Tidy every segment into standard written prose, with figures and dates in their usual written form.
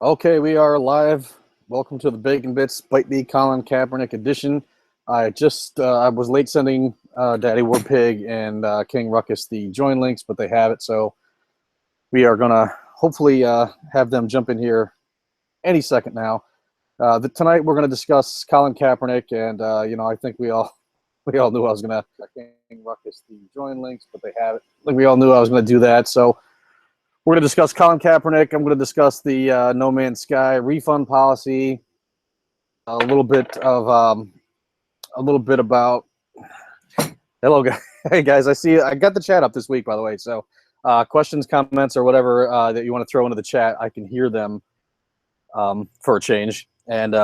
Okay, we are live. Welcome to the Bacon Bits Bite Me Colin Kaepernick edition. I was late sending Daddy Warpig and King Ruckus the join links, but they have it, so we are gonna hopefully have them jump in here any second now. Tonight we're gonna discuss Colin Kaepernick, and I think we all knew I was gonna King Ruckus the join links, but they have it. I think we all knew I was gonna do that, so. We're going to discuss Colin Kaepernick. I'm going to discuss the No Man's Sky refund policy, a little bit about. Hello, guys. Hey, guys. I got the chat up this week, by the way. So, questions, comments, or whatever that you want to throw into the chat, I can hear them for a change, and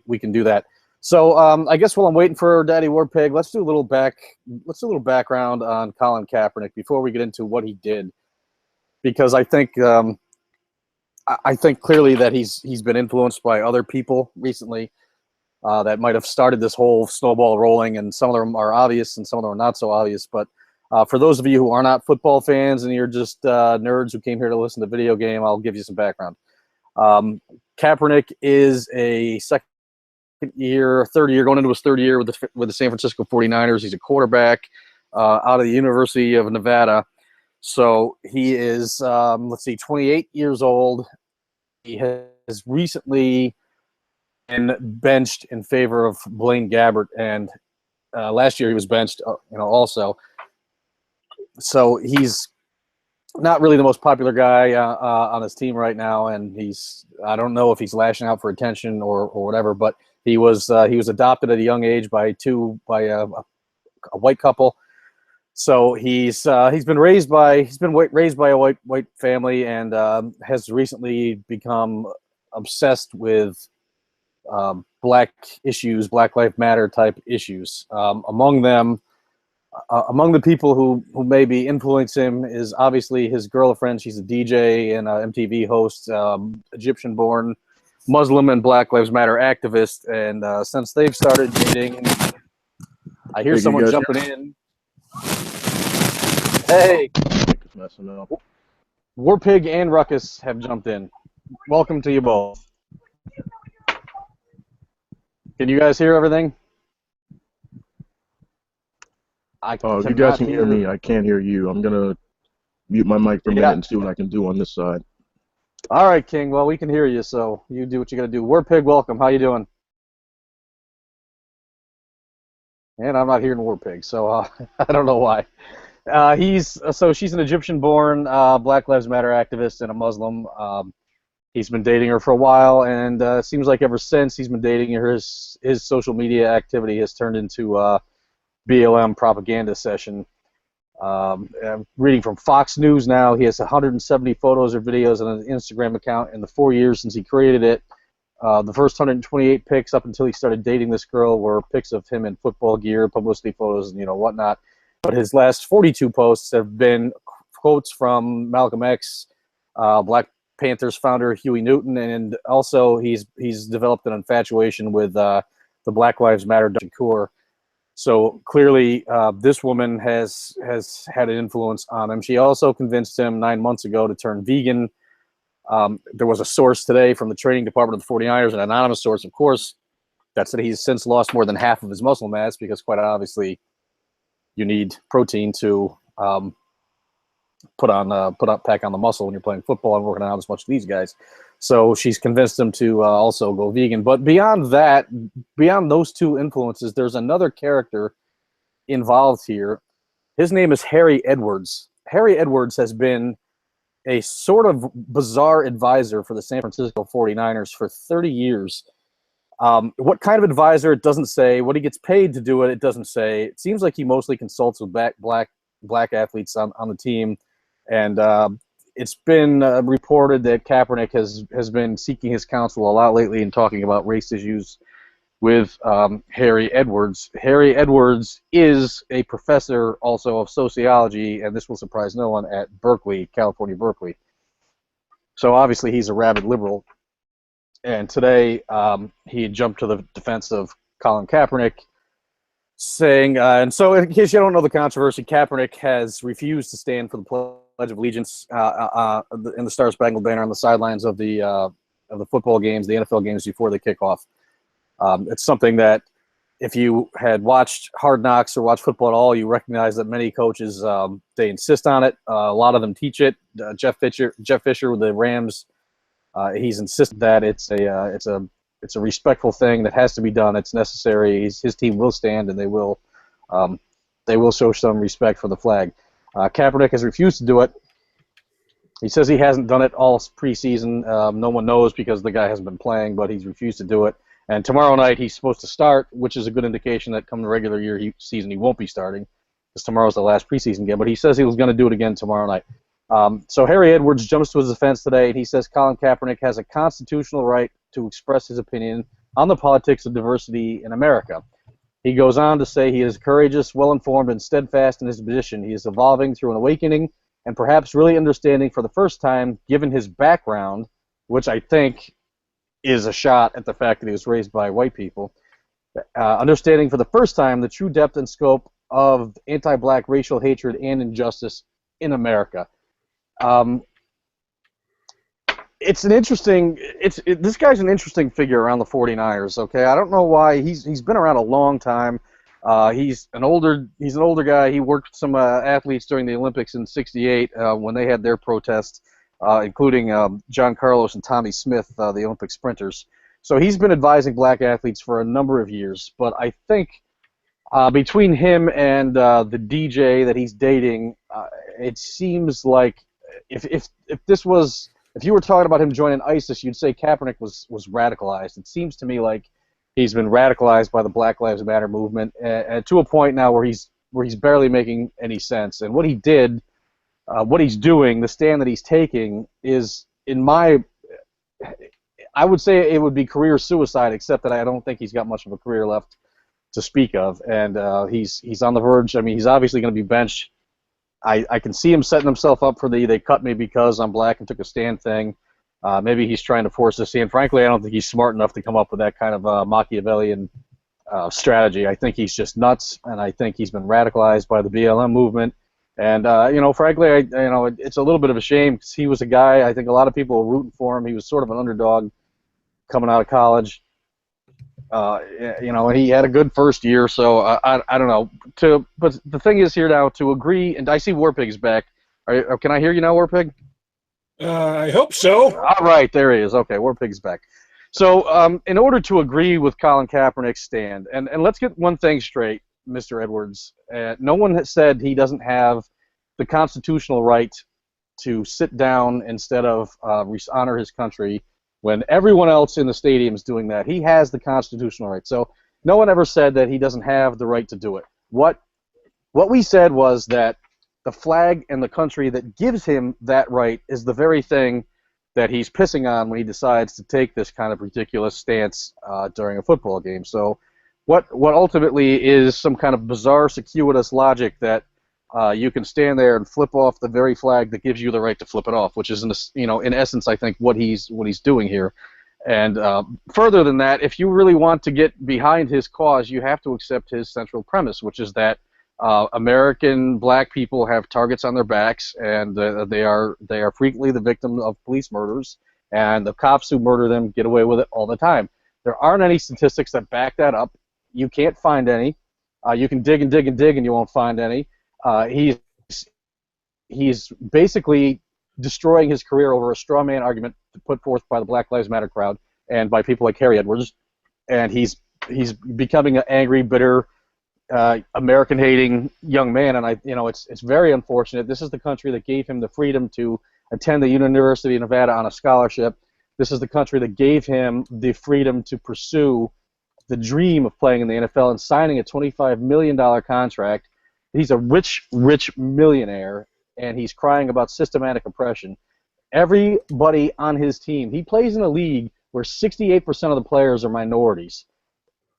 we can do that. So, I guess while I'm waiting for Daddy Warpig, let's do a little background on Colin Kaepernick before we get into what he did. Because I think clearly that he's been influenced by other people recently that might have started this whole snowball rolling, and some of them are obvious and some of them are not so obvious. But for those of you who are not football fans and you're just nerds who came here to listen to video game, I'll give you some background. Kaepernick is a third year, going into his third year with the San Francisco 49ers. He's a quarterback out of the University of Nevada. So he is, 28 years old. He has recently been benched in favor of Blaine Gabbert, and last year he was benched, also. So he's not really the most popular guy on his team right now, and I don't know if he's lashing out for attention or whatever, but he was adopted at a young age by a white couple. So he's been raised by a white family, and has recently become obsessed with black issues, Black Lives Matter type issues. Among the people who maybe influence him is obviously his girlfriend. She's a DJ and a MTV host, Egyptian-born Muslim and Black Lives Matter activist. And since they've started dating, I hear someone jumping in. Hey, Warpig and Ruckus have jumped in. Welcome to you both. Can you guys hear everything? If you guys can hear me, I can't hear you. I'm going to mute my mic for a minute and see what I can do on this side. All right, King. Well, we can hear you, so you do what you got to do. Warpig, welcome. How you doing? And I'm not hearing Warpig, so I don't know why. She's an Egyptian-born Black Lives Matter activist and a Muslim. He's been dating her for a while, and it seems like ever since he's been dating her, his social media activity has turned into a BLM propaganda session. Reading from Fox News now, he has 170 photos or videos on his Instagram account in the 4 years since he created it. The first 128 pics up until he started dating this girl were pics of him in football gear, publicity photos, and whatnot. But his last 42 posts have been quotes from Malcolm X, Black Panthers founder Huey Newton, and also he's developed an infatuation with the Black Lives Matter Shakur. So clearly, this woman has had an influence on him. She also convinced him 9 months ago to turn vegan. There was a source today from the training department of the 49ers, an anonymous source, of course, that said he's since lost more than half of his muscle mass because, quite obviously, you need protein to pack on the muscle when you're playing football and working out as much as these guys. So she's convinced him to also go vegan. But beyond that, beyond those two influences, there's another character involved here. His name is Harry Edwards. Harry Edwards has been a sort of bizarre advisor for the San Francisco 49ers for 30 years. What kind of advisor, it doesn't say. What he gets paid to do it doesn't say. It seems like he mostly consults with black athletes on the team. And it's been reported that Kaepernick has been seeking his counsel a lot lately and talking about race issues with Harry Edwards. Harry Edwards is a professor also of sociology, and this will surprise no one, at Berkeley, California, Berkeley. So obviously he's a rabid liberal. And today he jumped to the defense of Colin Kaepernick, saying, and so in case you don't know the controversy, Kaepernick has refused to stand for the Pledge of Allegiance in the Star Spangled Banner on the sidelines of the of the football games, the NFL games before they kick off. It's something that if you had watched Hard Knocks or watched football at all, you recognize that many coaches, they insist on it. A lot of them teach it. Jeff Fisher with the Rams, he's insisted that it's a respectful thing that has to be done. It's necessary. His team will stand, and they will show some respect for the flag. Kaepernick has refused to do it. He says he hasn't done it all preseason. No one knows because the guy hasn't been playing, but he's refused to do it. And tomorrow night he's supposed to start, which is a good indication that come the regular season he won't be starting, because tomorrow's the last preseason game. But he says he was going to do it again tomorrow night. So Harry Edwards jumps to his defense today, and he says Colin Kaepernick has a constitutional right to express his opinion on the politics of diversity in America. He goes on to say he is courageous, well-informed, and steadfast in his position. He is evolving through an awakening and perhaps really understanding for the first time, given his background, which I think is a shot at the fact that he was raised by white people, understanding for the first time the true depth and scope of anti-black racial hatred and injustice in America. This guy's an interesting figure around the 49ers. Okay, I don't know why. He's been around a long time. He's an older guy. He worked with some athletes during the Olympics in '68 when they had their protests, including John Carlos and Tommy Smith, the Olympic sprinters. So he's been advising black athletes for a number of years. But I think between him and the DJ that he's dating, it seems like if you were talking about him joining ISIS, you'd say Kaepernick was radicalized. It seems to me like he's been radicalized by the Black Lives Matter movement, to a point now where he's barely making any sense. And what he did, what he's doing, the stand that he's taking is, I would say it would be career suicide, except that I don't think he's got much of a career left to speak of. And he's on the verge. I mean, he's obviously going to be benched. I can see him setting himself up for they cut me because I'm black and took a stand thing. Maybe he's trying to force this in. Frankly, I don't think he's smart enough to come up with that kind of Machiavellian strategy. I think he's just nuts, and I think he's been radicalized by the BLM movement. And frankly, it's a little bit of a shame because he was a guy. I think a lot of people were rooting for him. He was sort of an underdog coming out of college. And he had a good first year. So I don't know. But the thing is here now to agree, and I see Warpig's back. Can I hear you now, Warpig? I hope so. All right, there he is. Okay, Warpig's back. So in order to agree with Colin Kaepernick's stand, and let's get one thing straight, Mr. Edwards. No one has said he doesn't have the constitutional right to sit down instead of honor his country when everyone else in the stadium is doing that. He has the constitutional right. So no one ever said that he doesn't have the right to do it. What we said was that the flag and the country that gives him that right is the very thing that he's pissing on when he decides to take this kind of ridiculous stance during a football game. So what ultimately is some kind of bizarre, circuitous logic that you can stand there and flip off the very flag that gives you the right to flip it off, which is, in essence, I think, what he's doing here. And further than that, if you really want to get behind his cause, you have to accept his central premise, which is that American black people have targets on their backs, and they are frequently the victim of police murders, and the cops who murder them get away with it all the time. There aren't any statistics that back that up. You can't find any. You can dig and dig and dig, and you won't find any. He's basically destroying his career over a straw man argument put forth by the Black Lives Matter crowd and by people like Harry Edwards, and he's becoming an angry, bitter, American-hating young man, and it's very unfortunate. This is the country that gave him the freedom to attend the University of Nevada on a scholarship. This is the country that gave him the freedom to pursue the dream of playing in the NFL and signing a $25 million contract. He's a rich, rich millionaire, and he's crying about systematic oppression. Everybody on his team, he plays in a league where 68% of the players are minorities.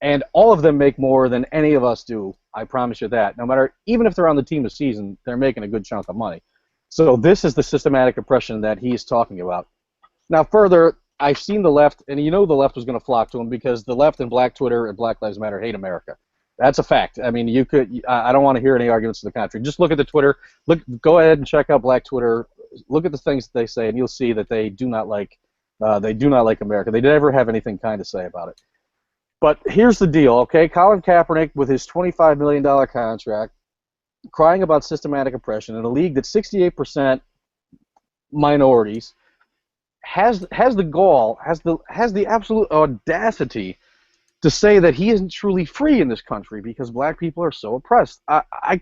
And all of them make more than any of us do. I promise you that. No matter, even if they're on the team this season, they're making a good chunk of money. So this is the systematic oppression that he is talking about. Now, further, I've seen the left, and the left was going to flock to him because the left and Black Twitter and Black Lives Matter hate America. That's a fact. I mean, I don't want to hear any arguments to the contrary. Just look at the Twitter. Go ahead and check out Black Twitter. Look at the things that they say, and you'll see that they do not like They do not like America. They never have anything kind to say about it. But here's the deal, okay? Colin Kaepernick, with his $25 million contract, crying about systematic oppression in a league that's 68% minorities, has the gall, has the absolute audacity to say that he isn't truly free in this country because black people are so oppressed. I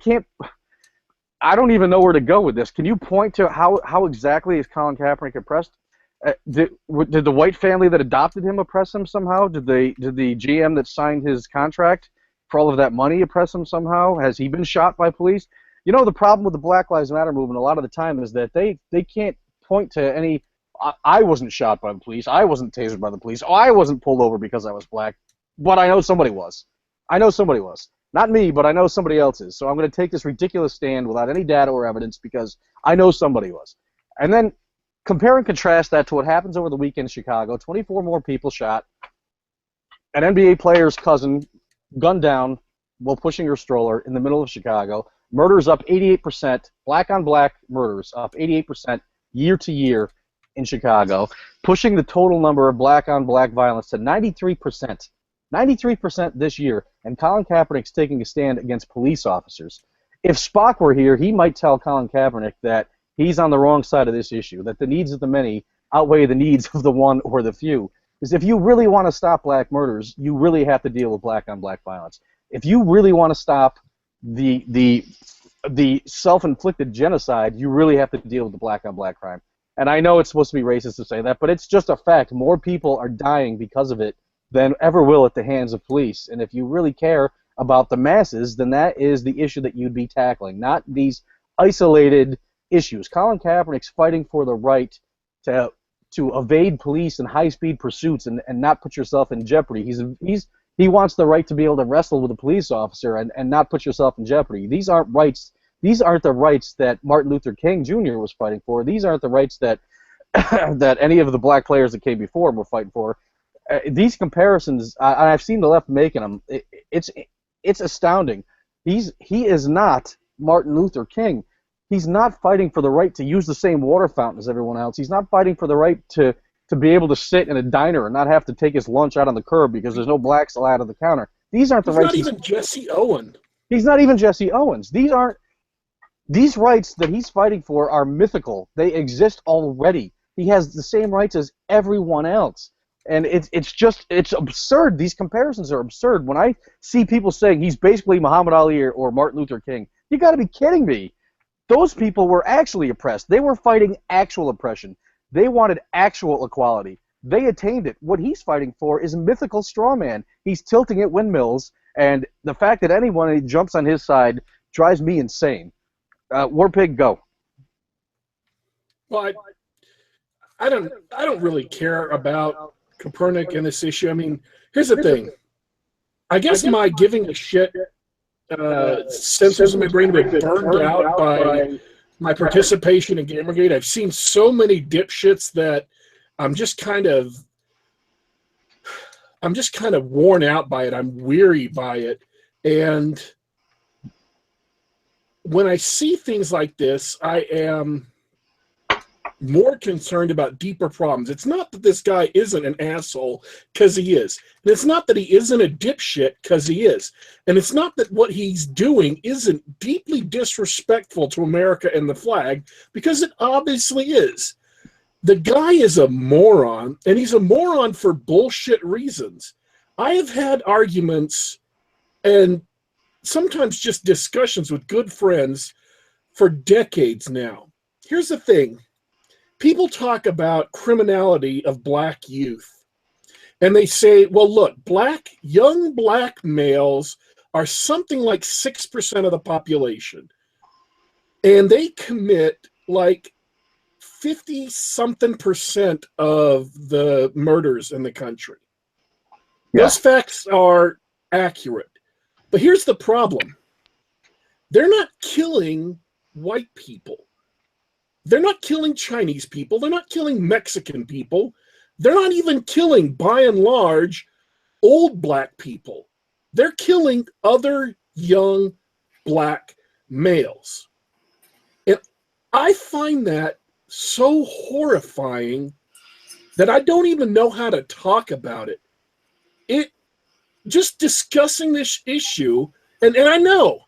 don't even know where to go with this. Can you point to how exactly is Colin Kaepernick oppressed? Did the white family that adopted him oppress him somehow? Did the GM that signed his contract for all of that money oppress him somehow? Has he been shot by police? You know, the problem with the Black Lives Matter movement a lot of the time is that they can't point to any. I wasn't shot by the police. I wasn't tasered by the police. I wasn't pulled over because I was black. But I know somebody was. I know somebody was. Not me, but I know somebody else is. So I'm going to take this ridiculous stand without any data or evidence because I know somebody was. And then compare and contrast that to what happens over the weekend in Chicago. 24 more people shot. An NBA player's cousin gunned down while pushing her stroller in the middle of Chicago. Murders up 88%. Black-on-black murders up 88% year to year in Chicago, pushing the total number of black-on-black violence to 93%. 93% this year, and Colin Kaepernick's taking a stand against police officers. If Spock were here, he might tell Colin Kaepernick that he's on the wrong side of this issue, that the needs of the many outweigh the needs of the one or the few. Because if you really want to stop black murders, you really have to deal with black-on-black violence. If you really want to stop the self-inflicted genocide, you really have to deal with the black-on-black crime. And I know it's supposed to be racist to say that, but it's just a fact. More people are dying because of it than ever will at the hands of police. And if you really care about the masses, then that is the issue that you'd be tackling, not these isolated issues. Colin Kaepernick's fighting for the right to evade police in high-speed pursuits and not put yourself in jeopardy. He wants the right to be able to wrestle with a police officer and not put yourself in jeopardy. These aren't rights. These aren't the rights that Martin Luther King Jr. was fighting for. These aren't the rights that that any of the black players that came before him were fighting for. These comparisons, I've seen the left making them. It's astounding. He is not Martin Luther King. He's not fighting for the right to use the same water fountain as everyone else. He's not fighting for the right to be able to sit in a diner and not have to take his lunch out on the curb because there's no blacks allowed at the counter. These aren't the rights. He's not even Jesse Owens. He's not even Jesse Owens. These rights that he's fighting for are mythical. They exist already. He has the same rights as everyone else. And it's absurd. These comparisons are absurd. When I see people saying he's basically Muhammad Ali or Martin Luther King, you got to be kidding me. Those people were actually oppressed. They were fighting actual oppression. They wanted actual equality. They attained it. What he's fighting for is a mythical straw man. He's tilting at windmills, and the fact that anyone jumps on his side drives me insane. Warpig, go. Well, I don't really care about Kaepernick and this issue. I mean, here's the thing. I guess my giving a shit sensors in my brain have been burned out by my participation in Gamergate. I've seen so many dipshits that I'm just kind of worn out by it. I'm weary by it. And when I see things like this, I am more concerned about deeper problems. It's not that this guy isn't an asshole, because he is. And it's not that he isn't a dipshit, because he is. And it's not that what he's doing isn't deeply disrespectful to America and the flag, because it obviously is. The guy is a moron, and he's a moron for bullshit reasons. I have had arguments and sometimes just discussions with good friends for decades now. Here's the thing. People talk about criminality of black youth, and they say, well, look, young black males are something like 6% of the population, and they commit like 50-something% of the murders in the country. Yeah. Those facts are accurate. But here's the problem. They're not killing white people. They're not killing Chinese people. They're not killing Mexican people. They're not even killing, by and large, old black people. They're killing other young black males. And I find that so horrifying that I don't even know how to talk about it. Just discussing this issue, and I know,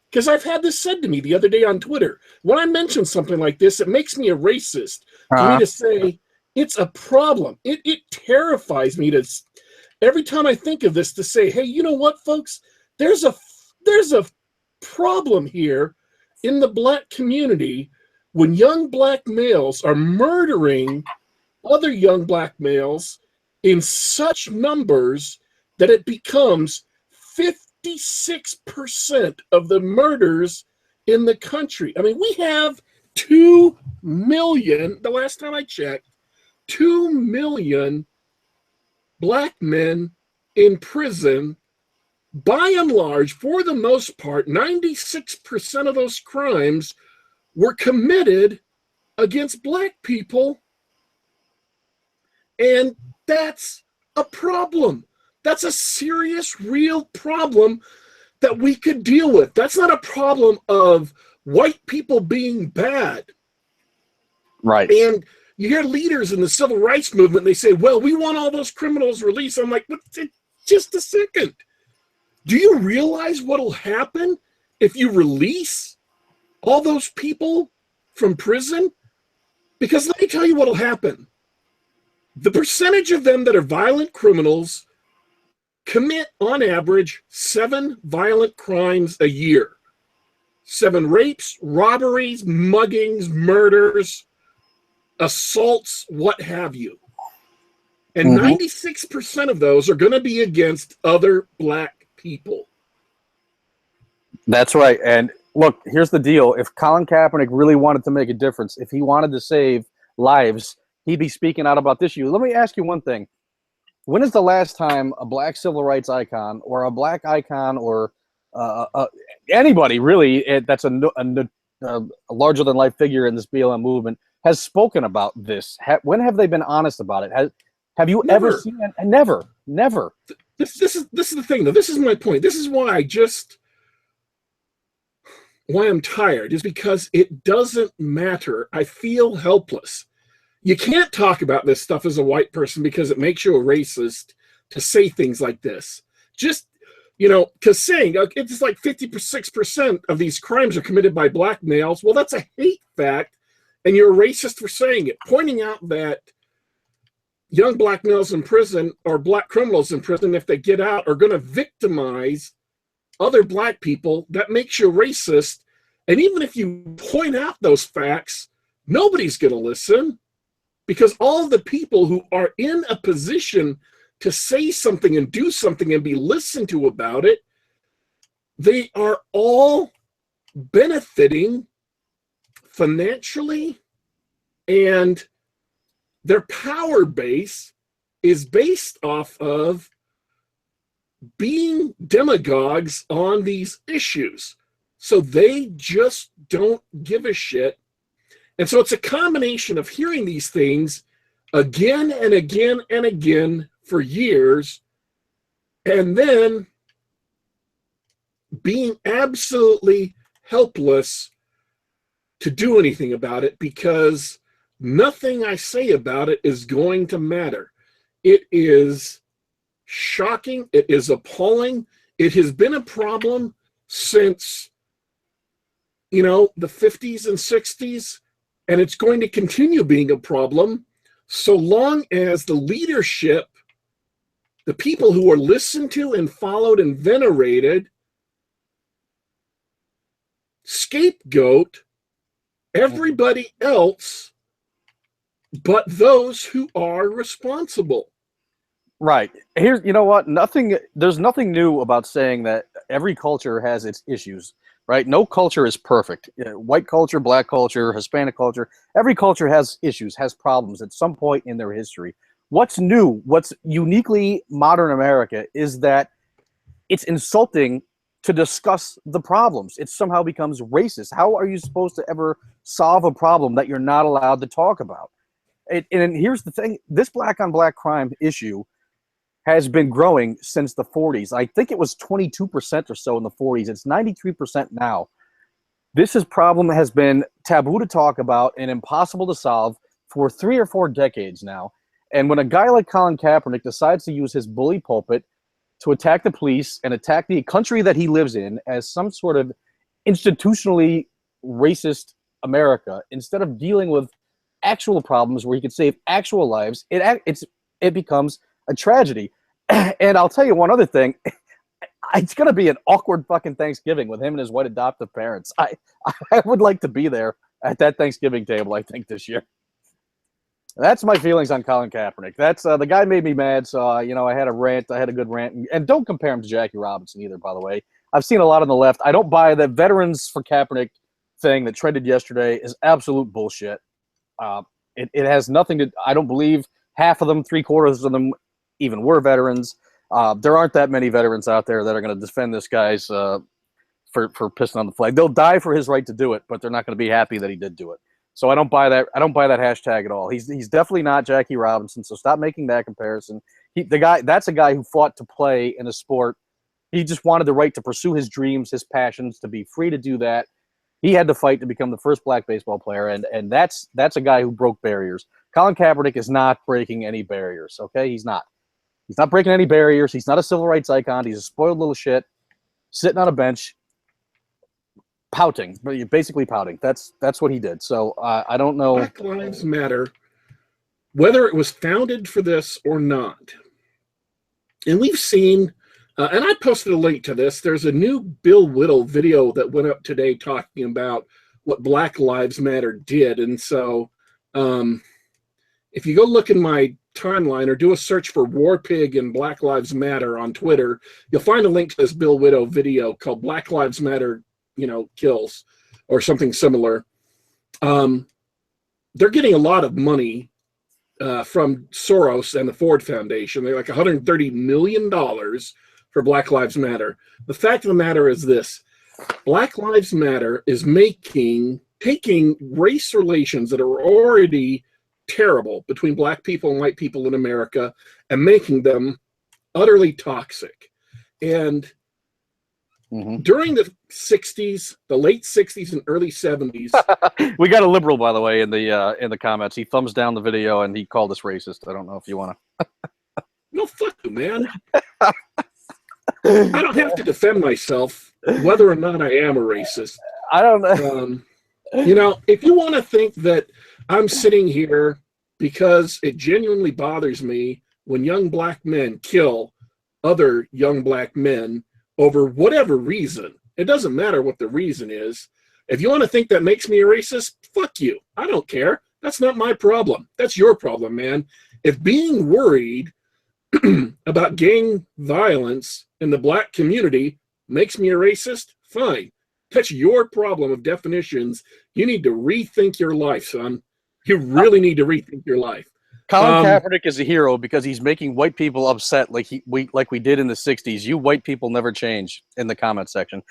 because I've had this said to me the other day on Twitter. When I mention something like this, it makes me a racist for me to say it's a problem. It terrifies me to, every time I think of this, to say, hey, you know what, folks? There's a problem here in the black community when young black males are murdering other young black males in such numbers that it becomes 56% of the murders in the country. I mean, we have 2 million, the last time I checked, 2 million black men in prison. By and large, for the most part, 96% of those crimes were committed against black people. And that's a problem. That's a serious, real problem that we could deal with. That's not a problem of white people being bad. Right. And you hear leaders in the civil rights movement, they say, well, we want all those criminals released. I'm like, just a second. Do you realize what'll happen if you release all those people from prison? Because let me tell you what'll happen. The percentage of them that are violent criminals commit, on average, 7 violent crimes a year. 7 rapes, robberies, muggings, murders, assaults, what have you. And 96% of those are going to be against other black people. That's right. And look, here's the deal. If Colin Kaepernick really wanted to make a difference, if he wanted to save lives, he'd be speaking out about this issue. Let me ask you one thing. When is the last time a black civil rights icon or a black icon or anybody really that's a larger-than-life figure in this BLM movement has spoken about this? When have they been honest about it? Have you ever seen it? Never. This is the thing, though. This is my point. This is why why I'm tired, is because it doesn't matter. I feel helpless. You can't talk about this stuff as a white person because it makes you a racist to say things like this. Just, because saying it's like 56% of these crimes are committed by black males, well, that's a hate fact, and you're a racist for saying it. Pointing out that young black males in prison or black criminals in prison, if they get out, are going to victimize other black people, that makes you racist. And even if you point out those facts, nobody's going to listen. Because all the people who are in a position to say something and do something and be listened to about it, they are all benefiting financially, and their power base is based off of being demagogues on these issues. So they just don't give a shit. And so it's a combination of hearing these things again and again and again for years, and then being absolutely helpless to do anything about it, because nothing I say about it is going to matter. It is shocking. It is appalling. It has been a problem since, the 50s and 60s. And it's going to continue being a problem so long as the leadership, the people who are listened to and followed and venerated, scapegoat everybody else but those who are responsible. Right. Here's, you know what? There's nothing new about saying that every culture has its issues. Right? No culture is perfect. White culture, black culture, Hispanic culture, every culture has issues, has problems at some point in their history. What's new, what's uniquely modern America is that it's insulting to discuss the problems. It somehow becomes racist. How are you supposed to ever solve a problem that you're not allowed to talk about? And here's the thing, this black on black crime issue has been growing since the 40s. I think it was 22% or so in the 40s. It's 93% now. This problem has been taboo to talk about and impossible to solve for 3 or 4 decades now. And when a guy like Colin Kaepernick decides to use his bully pulpit to attack the police and attack the country that he lives in as some sort of institutionally racist America, instead of dealing with actual problems where he could save actual lives, it becomes a tragedy. And I'll tell you one other thing. It's going to be an awkward fucking Thanksgiving with him and his white adoptive parents. I would like to be there at that Thanksgiving table, I think, this year. That's my feelings on Colin Kaepernick. That's the guy made me mad, so I had a rant. I had a good rant, and don't compare him to Jackie Robinson either. By the way, I've seen a lot on the left. I don't buy the veterans for Kaepernick thing that trended yesterday is absolute bullshit. It has nothing to. I don't believe half of them, 3/4 of them, even were veterans. There aren't that many veterans out there that are going to defend this guy's for pissing on the flag. They'll die for his right to do it, but they're not going to be happy that he did do it. So I don't buy that. I don't buy that hashtag at all. He's definitely not Jackie Robinson. So stop making that comparison. That's a guy who fought to play in a sport. He just wanted the right to pursue his dreams, his passions, to be free to do that. He had to fight to become the first black baseball player, and that's a guy who broke barriers. Colin Kaepernick is not breaking any barriers. Okay, he's not. He's not breaking any barriers. He's not a civil rights icon. He's a spoiled little shit sitting on a bench, pouting, basically pouting. That's what he did. So I don't know. Black Lives Matter, whether it was founded for this or not. And we've seen, and I posted a link to this, there's a new Bill Whittle video that went up today talking about what Black Lives Matter did. And so if you go look in my timeline or do a search for Warpig and Black Lives Matter on Twitter, you'll find a link to this Bill Whittle video called Black Lives Matter, kills, or something similar. They're getting a lot of money from Soros and the Ford Foundation. They're like $130 million for Black Lives Matter. The fact of the matter is this: Black Lives Matter is taking race relations that are already terrible between black people and white people in America and making them utterly toxic. And during the 60s, the late 60s and early 70s. We got a liberal, by the way, in the comments. He thumbs down the video and he called us racist. I don't know if you want to. No, fuck you, man. I don't have to defend myself whether or not I am a racist. I don't know. If you want to think that I'm sitting here because it genuinely bothers me when young black men kill other young black men over whatever reason. It doesn't matter what the reason is. If you want to think that makes me a racist, fuck you. I don't care. That's not my problem. That's your problem, man. If being worried about gang violence in the black community makes me a racist, fine. That's your problem of definitions. You need to rethink your life, son. You really need to rethink your life. Colin Kaepernick is a hero because he's making white people upset like we did in the 60s. You white people never change in the comment section.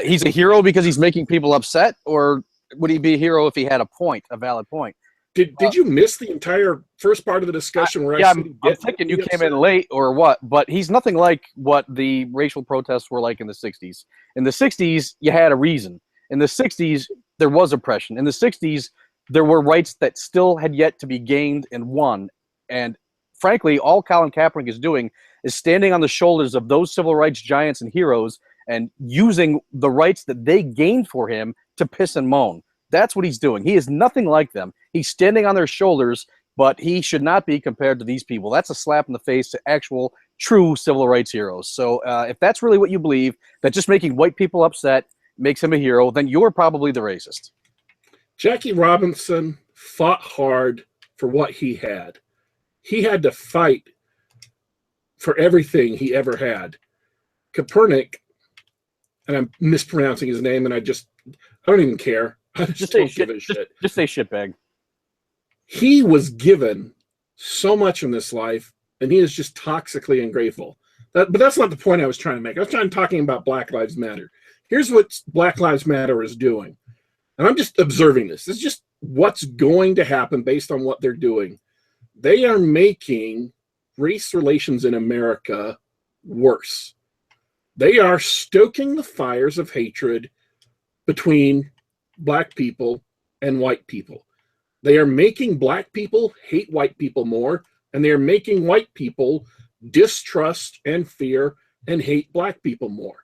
He's a hero because he's making people upset, or would he be a hero if he had a valid point? Did you miss the entire first part of the discussion? I'm thinking you came in late or what, but he's nothing like what the racial protests were like in the 60s. In the 60s, you had a reason. In the 60s, there was oppression. In the 60s, there were rights that still had yet to be gained and won. And frankly, all Colin Kaepernick is doing is standing on the shoulders of those civil rights giants and heroes and using the rights that they gained for him to piss and moan. That's what he's doing. He is nothing like them. He's standing on their shoulders, but he should not be compared to these people. That's a slap in the face to actual, true civil rights heroes. So if that's really what you believe, that just making white people upset makes him a hero, then you're probably the racist. Jackie Robinson fought hard for what he had. He had to fight for everything he ever had. Kaepernick, and I'm mispronouncing his name, and I don't even care. I just don't give a shit. Just say shitbag. He was given so much in this life, and he is just toxically ungrateful. But that's not the point I was trying to make. I was talking about Black Lives Matter. Here's what Black Lives Matter is doing. And I'm just observing this. This is just what's going to happen based on what they're doing. They are making race relations in America worse. They are stoking the fires of hatred between black people and white people. They are making black people hate white people more. and they're making white people distrust and fear and hate black people more.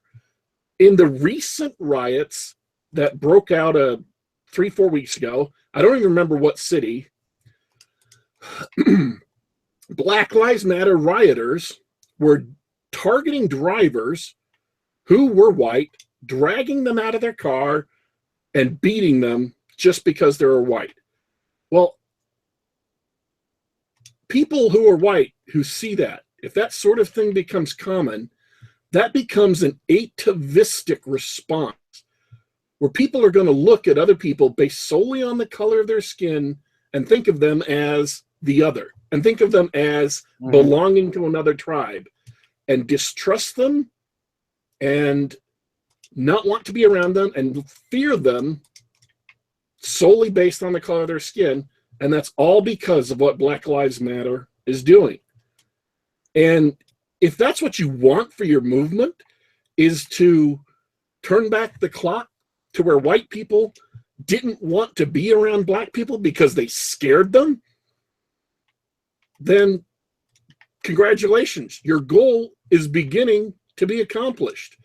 In the recent riots that broke out 3-4 weeks ago, I don't even remember what city, Black Lives Matter rioters were targeting drivers who were white, dragging them out of their car and beating them just because they were white. Well, people who are white who see that, if that sort of thing becomes common, that becomes an atavistic response where people are going to look at other people based solely on the color of their skin and think of them as the other, and think of them as belonging to another tribe, and distrust them and not want to be around them and fear them solely based on the color of their skin. And that's all because of what Black Lives Matter is doing. And if that's what you want for your movement, is to turn back the clock to where white people didn't want to be around black people because they scared them, then congratulations, your goal is beginning to be accomplished.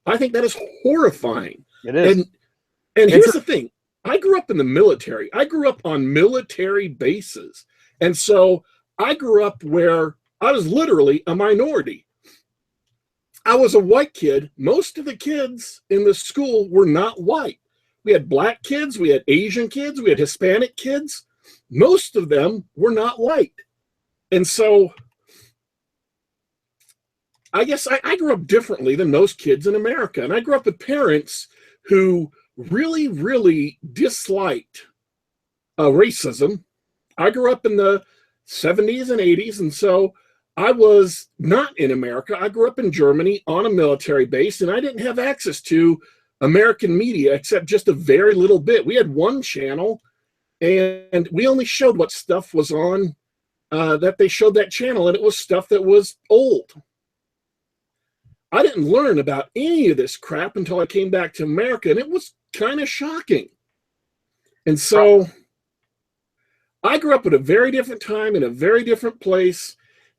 I think that is horrifying. It is. And here's the thing. I grew up in the military. I grew up on military bases. And so I grew up where I was literally a minority. I was a white kid. Most of the kids in the school were not white. We had black kids, we had Asian kids, we had Hispanic kids. Most of them were not white. And so I guess I grew up differently than most kids in America. And I grew up with parents who really, really disliked racism. I grew up in the 70s and 80s, and so I was not in America. I grew up in Germany on a military base, and I didn't have access to American media except just a very little bit. We had one channel, and we only showed what stuff was on that they showed that channel, and it was stuff that was old. I didn't learn about any of this crap until I came back to America, and it was kind of shocking. And so I grew up at a very different time in a very different place,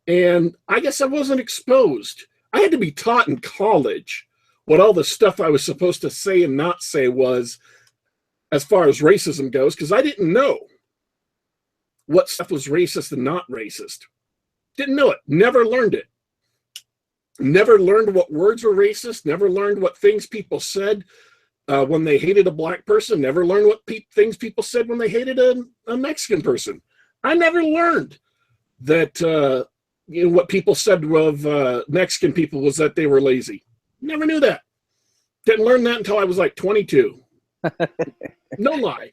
and I guess I wasn't exposed. I had to be taught in college what all the stuff I was supposed to say and not say was as far as racism goes, because I didn't know what stuff was racist and not racist. Didn't know it. Never learned it. Never learned what words were racist. Never learned what things people said when they hated a black person. Never learned what things people said when they hated a Mexican person. I never learned that what people said of Mexican people was that they were lazy. Never knew that. Didn't learn that until I was like 22. No lie.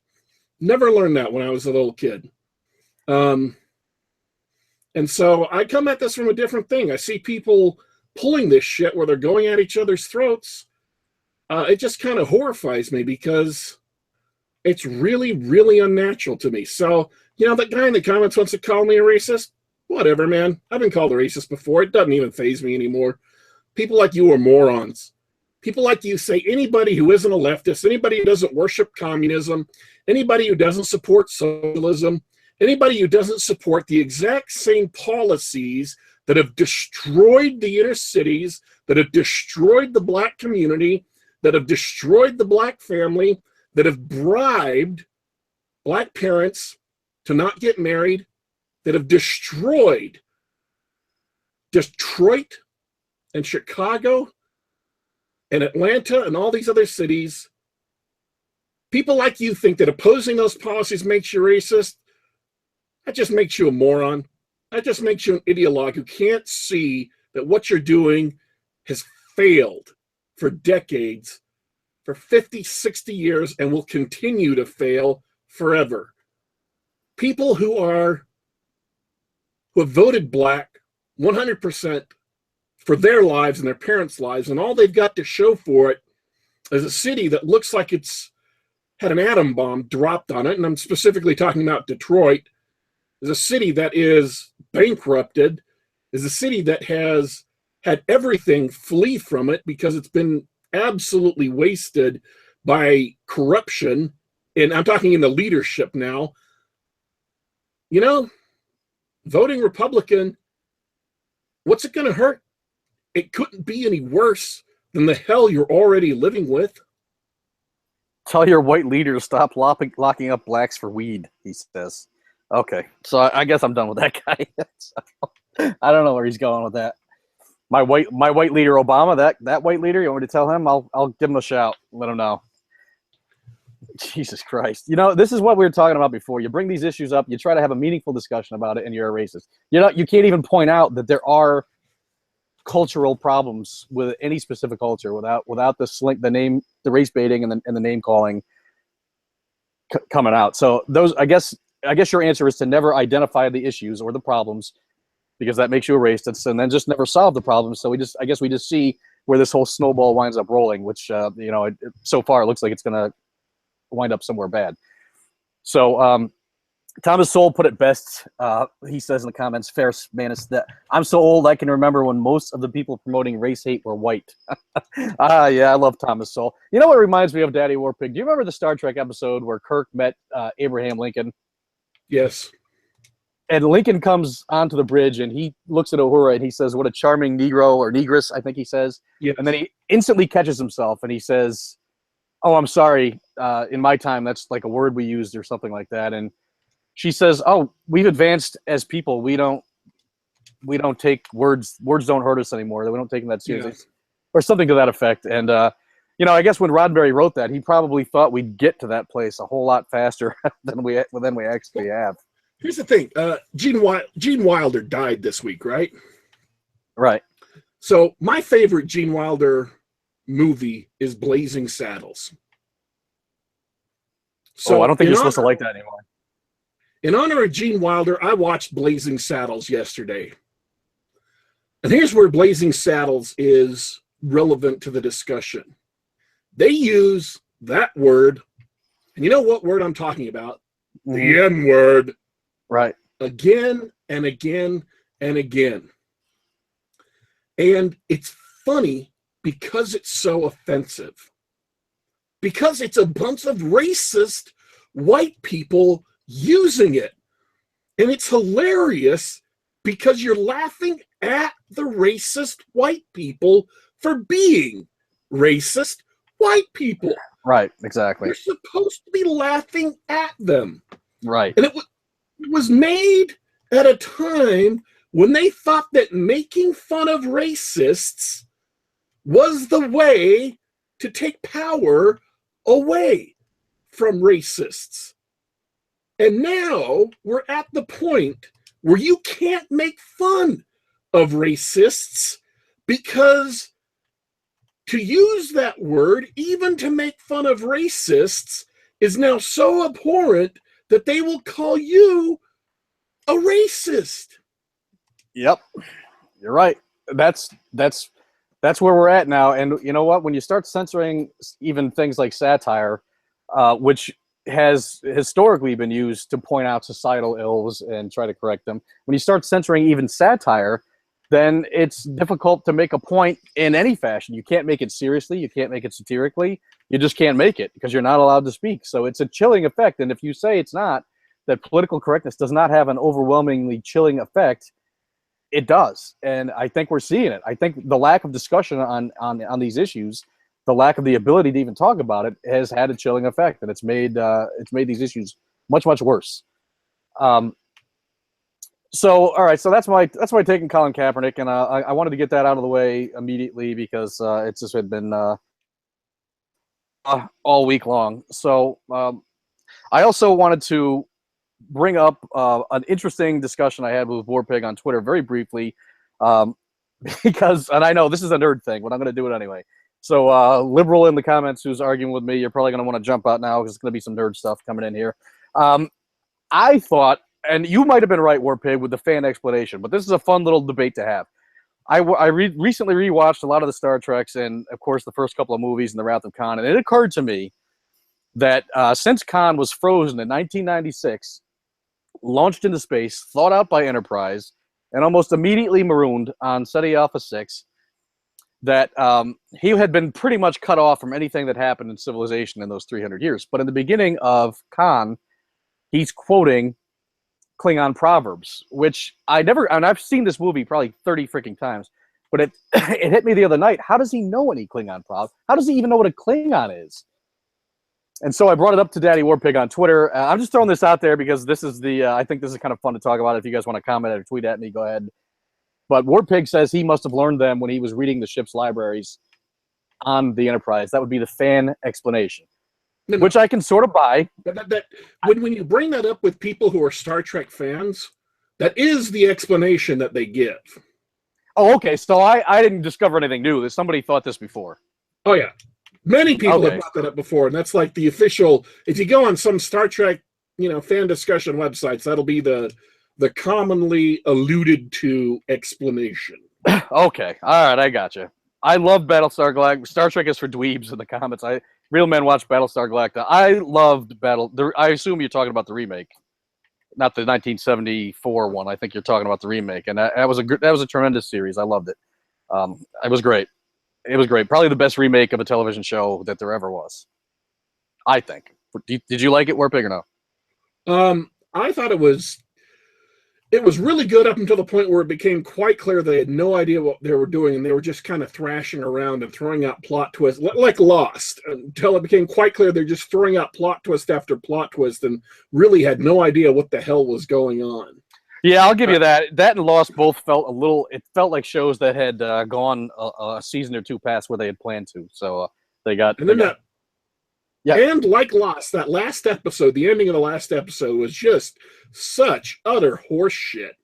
Never learned that when I was a little kid. And so I come at this from a different thing. I see people pulling this shit where they're going at each other's throats. It just kind of horrifies me because it's really, really unnatural to me. So, that guy in the comments wants to call me a racist. Whatever, man. I've been called a racist before. It doesn't even faze me anymore. People like you are morons. People like you say anybody who isn't a leftist, anybody who doesn't worship communism, anybody who doesn't support socialism, anybody who doesn't support the exact same policies that have destroyed the inner cities, that have destroyed the black community, that have destroyed the black family, that have bribed black parents to not get married, that have destroyed Detroit and Chicago and Atlanta and all these other cities. People like you think that opposing those policies makes you racist. That just makes you a moron. That just makes you an ideologue who can't see that what you're doing has failed for decades, for 50, 60 years, and will continue to fail forever. People who have voted black 100% for their lives and their parents' lives, and all they've got to show for it is a city that looks like it's had an atom bomb dropped on it, and I'm specifically talking about Detroit, is a city that is bankrupted, is a city that has had everything flee from it because it's been absolutely wasted by corruption. And I'm talking in the leadership now. voting Republican, what's it going to hurt? It couldn't be any worse than the hell you're already living with. Tell your white leader to stop locking up blacks for weed, he says. Okay, so I guess I'm done with that guy. I don't know where he's going with that. My white leader, Obama, that white leader, you want me to tell him? I'll give him a shout, let him know. Jesus Christ. You know, this is what we were talking about before. You bring these issues up, you try to have a meaningful discussion about it, and you're a racist. You can't even point out that there are cultural problems with any specific culture without the race baiting and the name calling coming out. So those, I guess your answer is to never identify the issues or the problems, because that makes you a racist, and then just never solve the problem. So we just see where this whole snowball winds up rolling, which so far it looks like it's going to wind up somewhere bad. So Thomas Sowell put it best. He says in the comments, "Fair Manus, that I'm so old I can remember when most of the people promoting race hate were white." Yeah, I love Thomas Sowell. You know what reminds me of Daddy Warpig? Do you remember the Star Trek episode where Kirk met Abraham Lincoln? Yes. And Lincoln comes onto the bridge and he looks at Uhura and he says, "What a charming Negro," or Negress, I think he says. Yes. And then he instantly catches himself and he says, "Oh, I'm sorry. In my time, that's like a word we used," or something like that. And she says, "Oh, we've advanced as people. We don't take words don't hurt us anymore. We don't take them that seriously," Yes. or something to that effect. And I guess when Roddenberry wrote that, he probably thought we'd get to that place a whole lot faster than we actually have. Here's the thing. Gene Wilder died this week, right? Right. So my favorite Gene Wilder movie is Blazing Saddles. So I don't think you're supposed to like that anymore. In honor of Gene Wilder, I watched Blazing Saddles yesterday. And here's where Blazing Saddles is relevant to the discussion. They use that word, and you know what word I'm talking about? Mm-hmm. The N-word. Right. Again and again and again. And it's funny because it's so offensive. Because it's a bunch of racist white people using it. And it's hilarious because you're laughing at the racist white people for being racist white people. Right, exactly. You're supposed to be laughing at them. Right. And it was made at a time when they thought that making fun of racists was the way to take power away from racists. And now we're at the point where you can't make fun of racists because to use that word, even to make fun of racists, is now so abhorrent that they will call you a racist. Yep. You're right. That's where we're at now. And you know what? When you start censoring even things like satire, which has historically been used to point out societal ills and try to correct them, when you start censoring even satire, then it's difficult to make a point in any fashion. You can't make it seriously. You can't make it satirically. You just can't make it because you're not allowed to speak. So it's a chilling effect. And if you say it's not, that political correctness does not have an overwhelmingly chilling effect, it does. And I think we're seeing it. I think the lack of discussion on these issues, the lack of the ability to even talk about it, has had a chilling effect, and it's made these issues much, much worse. So, all right, so that's my take on Colin Kaepernick, and I wanted to get that out of the way immediately because it's just been all week long. So I also wanted to bring up an interesting discussion I had with Warpig on Twitter very briefly, because, and I know this is a nerd thing, but I'm going to do it anyway. So liberal in the comments who's arguing with me, you're probably going to want to jump out now because it's going to be some nerd stuff coming in here. I thought, and you might have been right, Warpig, with the fan explanation, but this is a fun little debate to have. I recently rewatched a lot of the Star Treks and, of course, the first couple of movies in The Wrath of Khan, and it occurred to me that since Khan was frozen in 1996, launched into space, thought out by Enterprise, and almost immediately marooned on Ceti Alpha 6, that he had been pretty much cut off from anything that happened in civilization in those 300 years. But in the beginning of Khan, he's quoting Klingon proverbs, which and I've seen this movie probably 30 freaking times, but it it hit me the other night. How does he know any Klingon proverbs? How does he even know what a Klingon is? And so I brought it up to Daddy Warpig on Twitter. I'm just throwing this out there because this is I think this is kind of fun to talk about. If you guys want to comment or tweet at me, go ahead. But Warpig says he must have learned them when he was reading the ship's libraries on the Enterprise. That would be the fan explanation, which I can sort of buy. When you bring that up with people who are Star Trek fans, that is the explanation that they give. Oh, okay. So I didn't discover anything new. Somebody thought this before. Oh, yeah. Many people have brought that up before, and that's like the official. If you go on some Star Trek, fan discussion websites, that'll be the commonly alluded to explanation. Okay, all right, I got you. I love Battlestar Galactica. Star Trek is for dweebs in the comments. Real men watch Battlestar Galactica. I loved I assume you're talking about the remake, not the 1974 one. I think you're talking about the remake, and that was a tremendous series. I loved it. It was great. It was great. Probably the best remake of a television show that there ever was, I think. Did you like it, Warpig, or no? I thought it was really good up until the point where it became quite clear they had no idea what they were doing, and they were just kind of thrashing around and throwing out plot twists, like Lost, until it became quite clear they're just throwing out plot twist after plot twist and really had no idea what the hell was going on. Yeah, I'll give you that. That and Lost both it felt like shows that had gone a season or two past where they had planned to. So they got... Yeah. And like Lost, that last episode, the ending of the last episode was just such utter horse shit.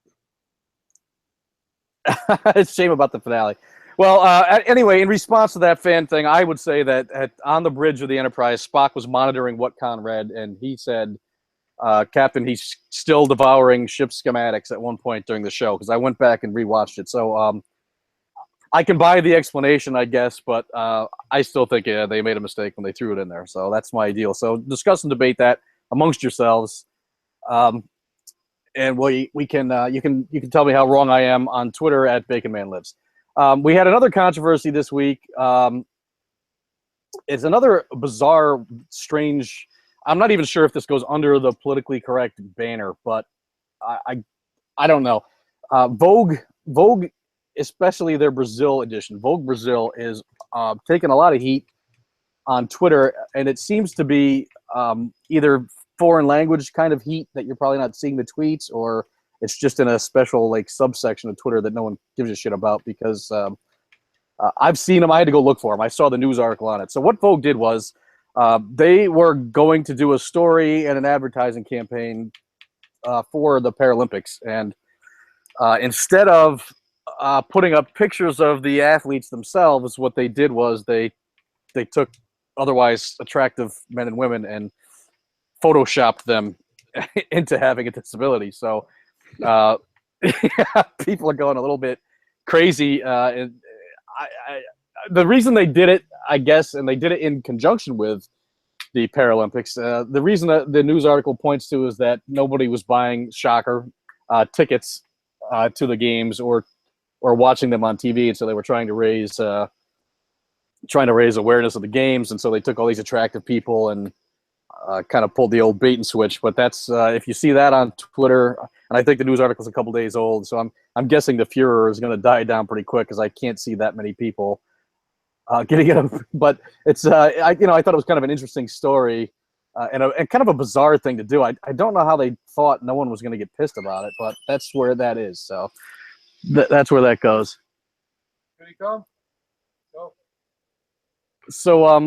It's a shame about the finale. Well, anyway, in response to that fan thing, I would say that on the bridge of the Enterprise, Spock was monitoring what Khan read, and he said, Captain, he's still devouring ship schematics at one point during the show, because I went back and rewatched it. So I can buy the explanation, I guess, but I still think they made a mistake when they threw it in there. So that's my deal. So discuss and debate that amongst yourselves, and we can you can tell me how wrong I am on Twitter at BaconManLives. We had another controversy this week. It's another bizarre, strange. I'm not even sure if this goes under the politically correct banner, but I don't know. Vogue. Especially their Brazil edition. Vogue Brazil is taking a lot of heat on Twitter, and it seems to be either foreign language kind of heat that you're probably not seeing the tweets, or it's just in a special subsection of Twitter that no one gives a shit about, because I've seen them. I had to go look for them. I saw the news article on it. So what Vogue did was they were going to do a story and an advertising campaign for the Paralympics, and instead of putting up pictures of the athletes themselves, what they did was they took otherwise attractive men and women and photoshopped them into having a disability. So people are going a little bit crazy. And the reason they did it, I guess, and they did it in conjunction with the Paralympics, the reason that the news article points to is that nobody was buying, shocker, tickets to the games or watching them on TV, and so they were trying to raise awareness of the games, and so they took all these attractive people and kind of pulled the old bait and switch. But that's if you see that on Twitter, and I think the news article is a couple days old, so I'm guessing the furor is going to die down pretty quick, because I can't see that many people getting it. But it's I thought it was kind of an interesting story and kind of a bizarre thing to do. I don't know how they thought no one was going to get pissed about it, but that's where that is. So. That's where that goes. Can he come? Go. So I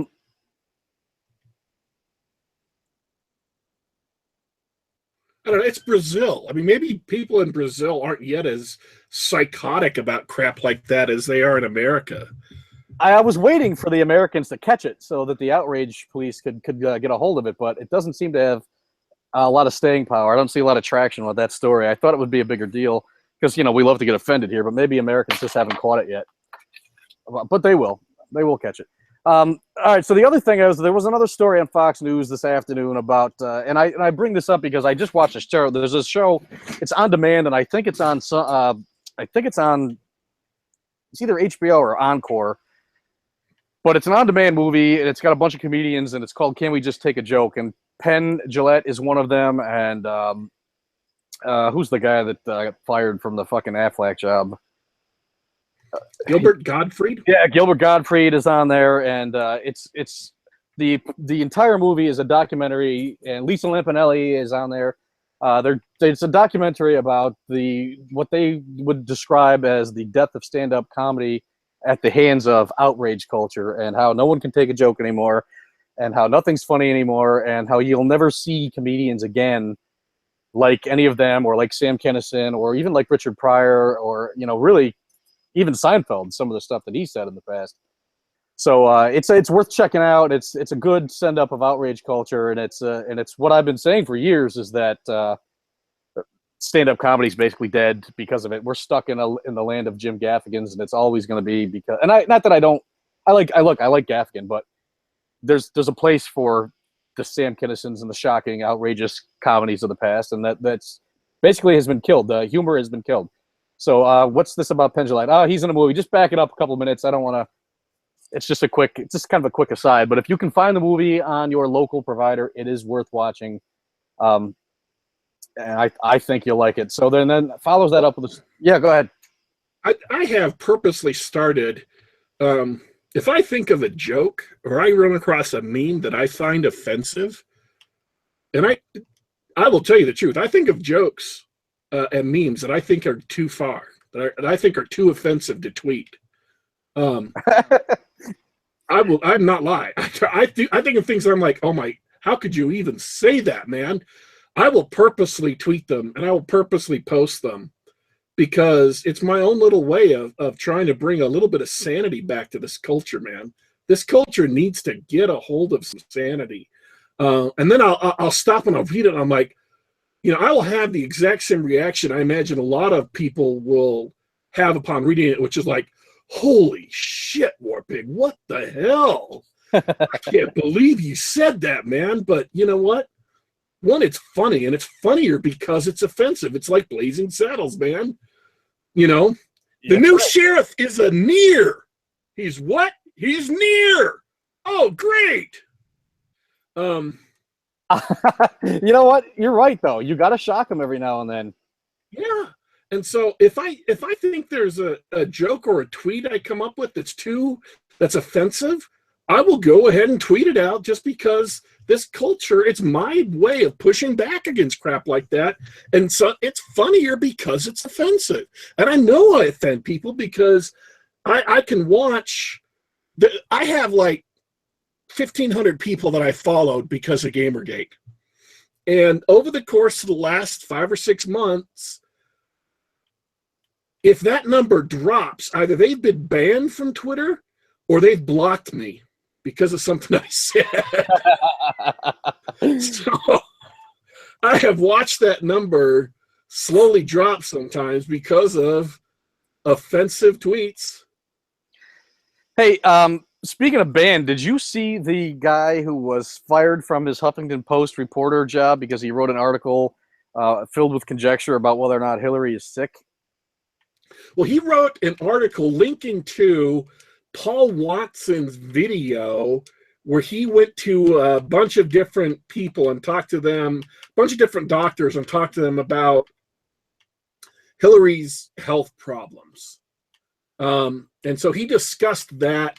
don't know. It's Brazil. I mean, maybe people in Brazil aren't yet as psychotic about crap like that as they are in America. I was waiting for the Americans to catch it so that the Outrage police could get a hold of it, but it doesn't seem to have a lot of staying power. I don't see a lot of traction with that story. I thought it would be a bigger deal, because we love to get offended here, but maybe Americans just haven't caught it yet. But they will catch it. All right. So the other thing is, there was another story on Fox News this afternoon about, and I bring this up because I just watched a show. There's a show. It's on demand, and I think it's on. It's either HBO or Encore. But it's an on-demand movie, and it's got a bunch of comedians, and it's called "Can We Just Take a Joke?" And Penn Jillette is one of them, and Who's the guy that got fired from the fucking Affleck job? Gilbert Gottfried? Yeah, Gilbert Gottfried is on there, and it's the entire movie is a documentary, and Lisa Lampanelli is on there. It's a documentary about what they would describe as the death of stand-up comedy at the hands of outrage culture, and how no one can take a joke anymore, and how nothing's funny anymore, and how you'll never see comedians again like any of them, or like Sam Kinison, or even like Richard Pryor, or really even Seinfeld, some of the stuff that he said in the past. So it's worth checking out. It's a good send up of outrage culture, and it's what I've been saying for years is that stand up comedy is basically dead because of it. We're stuck in the land of Jim Gaffigans, and it's always going to be because. And I like Gaffigan, but there's a place for the Sam Kinnisons and the shocking, outrageous comedies of the past, and that's basically has been killed. The humor has been killed. So what's this about Pendulite? Oh, he's in a movie. Just back it up a couple minutes. I don't want to. It's just kind of a quick aside. But if you can find the movie on your local provider, it is worth watching. And I think you'll like it. So then follows that up with this. Yeah, go ahead. I have purposely started. If I think of a joke or I run across a meme that I find offensive, and I will tell you the truth. I think of jokes and memes that I think are too far, that I think are too offensive to tweet. I'm not lying. I think of things that I'm like, oh my, how could you even say that, man? I will purposely tweet them and I will purposely post them because it's my own little way of trying to bring a little bit of sanity back to this culture, man. This culture needs to get a hold of some sanity. And then I'll stop and I'll read it and I'm like, I will have the exact same reaction I imagine a lot of people will have upon reading it, which is like, holy shit, Warpig, what the hell? I can't believe you said that, man. But you know what? One, it's funny, and it's funnier because it's offensive. It's like Blazing Saddles, man. The new sheriff is a near. He's what? He's near. Oh, great. You know what? You're right, though. You got to shock them every now and then. Yeah. And so if I think there's a joke or a tweet I come up with that's offensive, I will go ahead and tweet it out just because this culture, it's my way of pushing back against crap like that. And so it's funnier because it's offensive. And I know I offend people because I can watch, I have like 1,500 people that I followed because of Gamergate. And over the course of the last 5 or 6 months, if that number drops, either they've been banned from Twitter or they've blocked me because of something I said. So I have watched that number slowly drop sometimes because of offensive tweets. Hey, speaking of banned, did you see the guy who was fired from his Huffington Post reporter job because he wrote an article filled with conjecture about whether or not Hillary is sick? Well, he wrote an article linking to Paul Watson's video where he went to a bunch of different people and talked to them, a bunch of different doctors, and talked to them about Hillary's health problems. And so he discussed that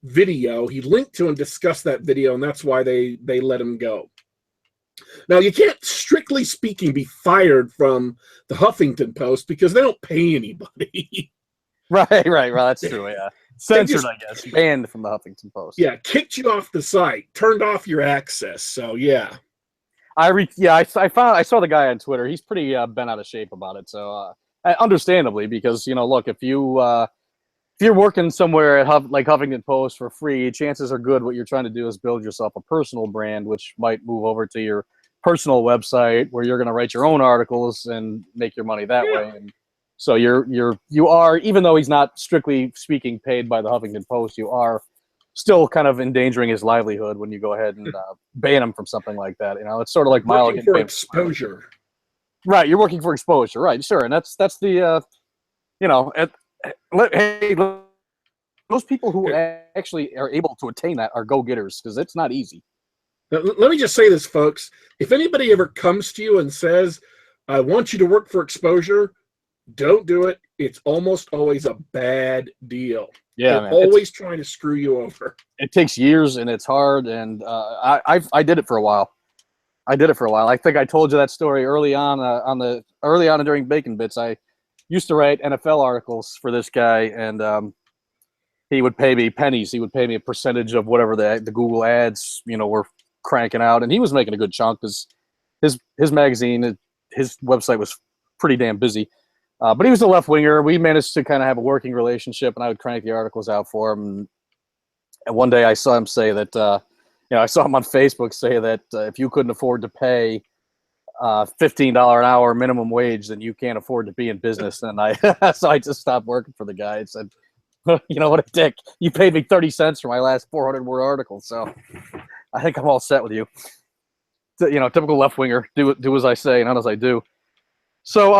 video. He linked to and discussed that video, and that's why they let him go. Now, you can't, strictly speaking, be fired from the Huffington Post because they don't pay anybody. Right. Well, that's true, yeah. Censored, I guess. Banned from the Huffington Post. Yeah, kicked you off the site, turned off your access. So, yeah. I saw the guy on Twitter. He's pretty bent out of shape about it. So, understandably, because, look, if you're working somewhere at like Huffington Post for free, chances are good what you're trying to do is build yourself a personal brand, which might move over to your personal website where you're going to write your own articles and make your money that way. And so you are, even though he's not strictly speaking paid by the Huffington Post, you are still kind of endangering his livelihood when you go ahead and ban him from something like that. It's sort of like working for exposure. Right, you're working for exposure, right? Sure, and that's the hey, those people who actually are able to attain that are go-getters because it's not easy. Let me just say this, folks. If anybody ever comes to you and says, I want you to work for exposure. Don't do it. It's almost always a bad deal. Yeah, they're man. always trying to screw you over. It takes years and it's hard. And I did it for a while. I think I told you that story early on during Bacon Bits. I used to write NFL articles for this guy, and he would pay me pennies. He would pay me a percentage of whatever the Google ads, were cranking out, and he was making a good chunk because his magazine, his website was pretty damn busy. But he was a left winger. We managed to kind of have a working relationship, and I would crank the articles out for him. And one day I saw him say that, I saw him on Facebook say that if you couldn't afford to pay $15 an hour minimum wage, then you can't afford to be in business. And so I just stopped working for the guy and said, you know what a dick. You paid me 30 cents for my last 400-word article, so I think I'm all set with you. Typical left winger. Do as I say, not as I do. So,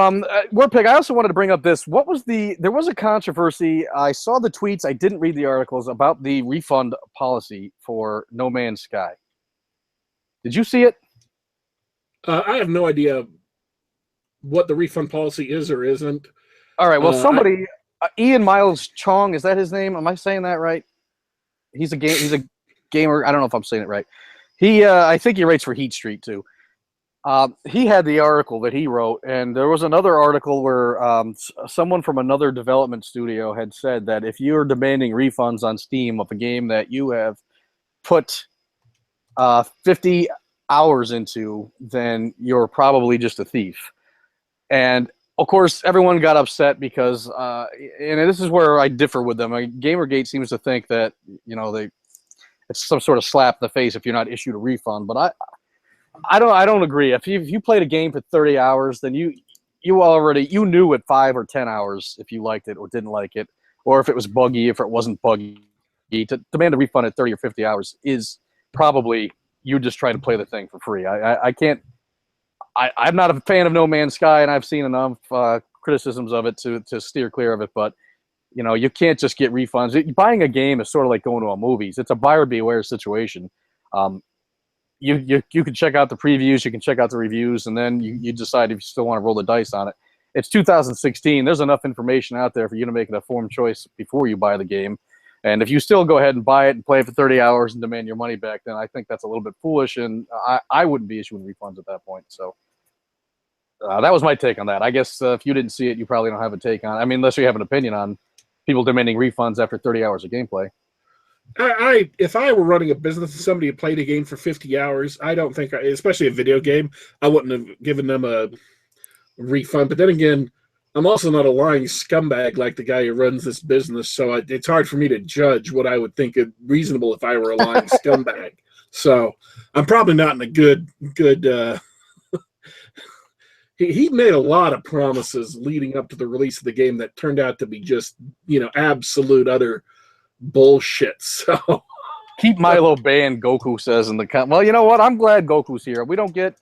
Warpig, I also wanted to bring up this. There was a controversy. I saw the tweets. I didn't read the articles about the refund policy for No Man's Sky. Did you see it? I have no idea what the refund policy is or isn't. All right. Well, somebody, Ian Miles Chong, is that his name? Am I saying that right? He's a gamer. I don't know if I'm saying it right. I think he writes for Heat Street too. He had the article that he wrote, and there was another article where someone from another development studio had said that if you're demanding refunds on Steam of a game that you have put 50 hours into, then you're probably just a thief. And of course, everyone got upset because, and this is where I differ with them. Gamergate seems to think that it's some sort of slap in the face if you're not issued a refund, but I don't agree. If you played a game for 30 hours, then you knew at 5 or 10 hours if you liked it or didn't like it, or if it was buggy, if it wasn't buggy. To demand a refund at 30 or 50 hours is probably you just trying to play the thing for free. I'm not a fan of No Man's Sky, and I've seen enough criticisms of it to steer clear of it, but you can't just get refunds. Buying a game is sort of like going to a movies. It's a buyer beware situation. You can check out the previews, you can check out the reviews, and then you decide if you still want to roll the dice on it. It's 2016. There's enough information out there for you to make an informed choice before you buy the game. And if you still go ahead and buy it and play it for 30 hours and demand your money back, then I think that's a little bit foolish, and I wouldn't be issuing refunds at that point. So that was my take on that. I guess if you didn't see it, you probably don't have a take on it. I mean, unless you have an opinion on people demanding refunds after 30 hours of gameplay. If I were running a business and somebody had played a game for 50 hours, I don't think, especially a video game, I wouldn't have given them a refund. But then again, I'm also not a lying scumbag like the guy who runs this business, so it's hard for me to judge what I would think is reasonable if I were a lying scumbag. So I'm probably not in a good. He made a lot of promises leading up to the release of the game that turned out to be just absolute utter bullshit. So keep Milo banned, Goku says in the comment. Well, you know what? I'm glad Goku's here. We don't get,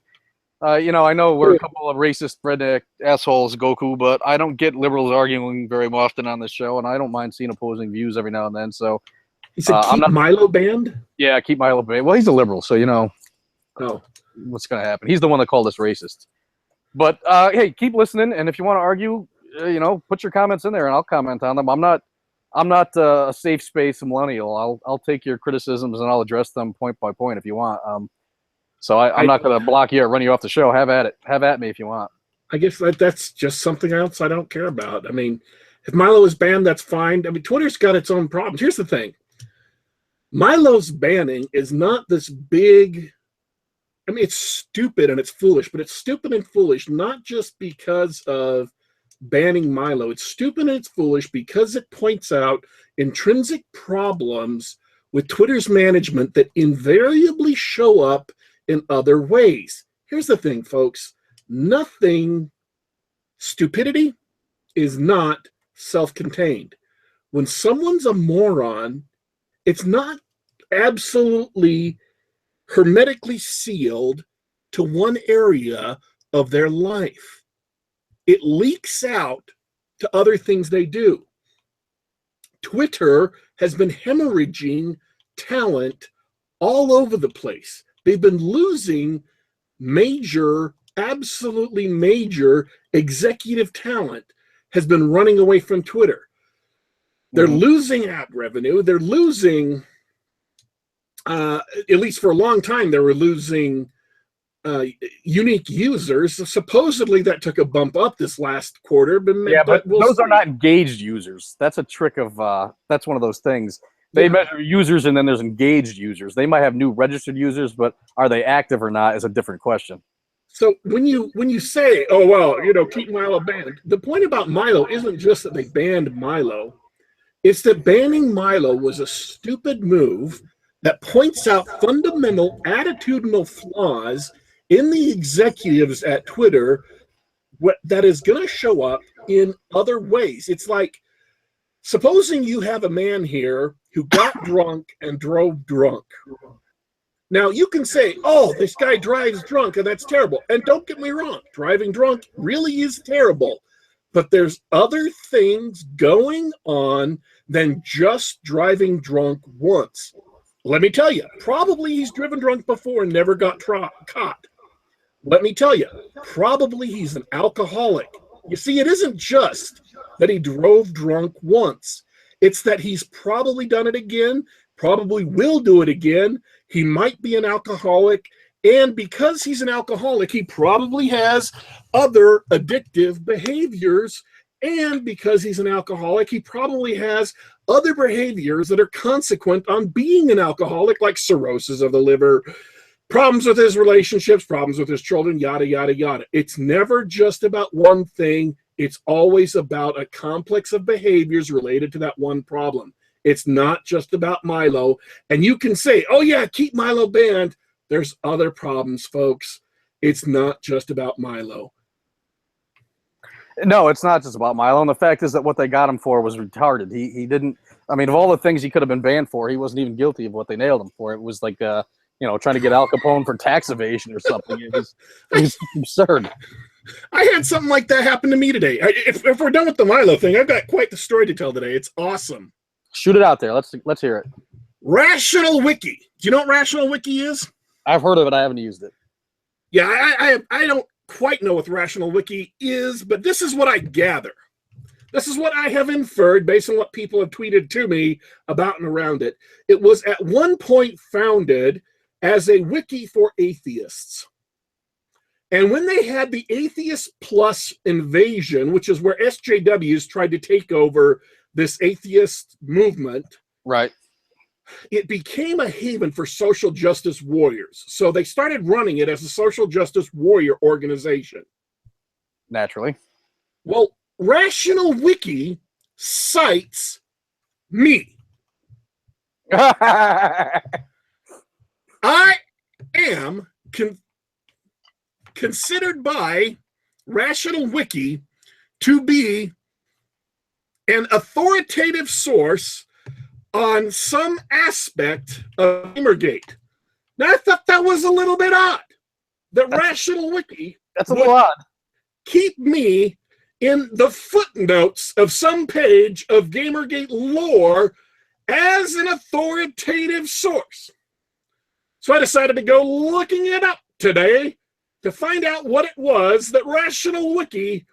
I know we're a couple of racist redneck assholes, Goku, but I don't get liberals arguing very often on this show, and I don't mind seeing opposing views every now and then. So he said, keep Milo banned? Yeah, keep Milo banned. Well, he's a liberal, so oh, what's going to happen. He's the one that called us racist. But hey, keep listening, and if you want to argue, put your comments in there, and I'll comment on them. I'm not a safe space millennial. I'll take your criticisms and I'll address them point by point if you want. So I'm not going to block you or run you off the show. Have at it. Have at me if you want. I guess that's just something else I don't care about. I mean, if Milo is banned, that's fine. I mean, Twitter's got its own problems. Here's the thing. Milo's banning is not this big. I mean, it's stupid and it's foolish, but it's stupid and foolish not just because of banning Milo. It's stupid and it's foolish because it points out intrinsic problems with Twitter's management that invariably show up in other ways. Here's the thing, folks. Stupidity is not self-contained. When someone's a moron, it's not absolutely hermetically sealed to one area of their life. It leaks out to other things they do. Twitter has been hemorrhaging talent all over the place. They've been losing major absolutely major executive talent has been running away from Twitter. They're losing ad revenue. They're losing, at least for a long time, they were losing unique users. Supposedly that took a bump up this last quarter. But those are not engaged users. That's a trick of, that's one of those things. They measure users and then there's engaged users. They might have new registered users, but are they active or not is a different question. So when you say, oh, well, you know, keep Milo banned, the point about Milo isn't just that they banned Milo. It's that banning Milo was a stupid move that points out fundamental attitudinal flaws in the executives at Twitter that is going to show up in other ways. It's like, supposing you have a man here who got drunk and drove drunk. Now, you can say, oh, this guy drives drunk, and that's terrible. And don't get me wrong, driving drunk really is terrible. But there's other things going on than just driving drunk once. Let me tell you, probably he's driven drunk before and never got caught. Let me tell you, probably he's an alcoholic. You see, it isn't just that he drove drunk once. It's that he's probably done it again, probably will do it again. He might be an alcoholic. And because he's an alcoholic, he probably has other addictive behaviors. And because he's an alcoholic, he probably has other behaviors that are consequent on being an alcoholic, like cirrhosis of the liver, problems with his relationships, problems with his children, yada, yada, yada. It's never just about one thing. It's always about a complex of behaviors related to that one problem. It's not just about Milo. And you can say, oh, yeah, keep Milo banned. There's other problems, folks. It's not just about Milo. No, it's not just about Milo. And the fact is that what they got him for was retarded. He didn't, I mean, of all the things he could have been banned for, he wasn't even guilty of what they nailed him for. It was like, you know, trying to get Al Capone for tax evasion or something. It was absurd. I had something like that happen to me today. If we're done with the Milo thing, I've got quite the story to tell today. It's awesome. Shoot it out there. Let's hear it. Rational Wiki. Do you know what Rational Wiki is? I've heard of it. I haven't used it. Yeah, I don't quite know what Rational Wiki is, but this is what I gather. This is what I have inferred based on what people have tweeted to me about and around it. It was at one point founded as a wiki for atheists. And when they had the Atheist Plus invasion, which is where SJWs tried to take over this atheist movement, right, it became a haven for social justice warriors. So they started running it as a social justice warrior organization. Naturally. Well, Rational Wiki cites me. I am considered by Rational Wiki to be an authoritative source on some aspect of Gamergate. Now, I thought that was a little bit odd. The Rational Wiki that's a little odd. Keep me in the footnotes of some page of Gamergate lore as an authoritative source. So I decided to go looking it up today to find out what it was that Rational Wiki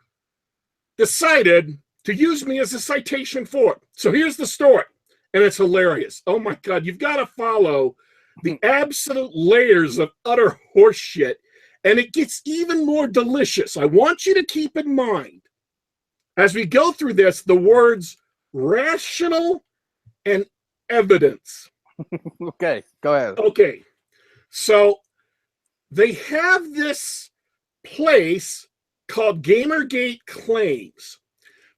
decided to use me as a citation for. So here's the story. And it's hilarious. Oh my God, you've got to follow the absolute layers of utter horseshit. And it gets even more delicious. I want you to keep in mind, as we go through this, the words rational and evidence. Okay, go ahead. Okay, so they have this place called Gamergate Claims,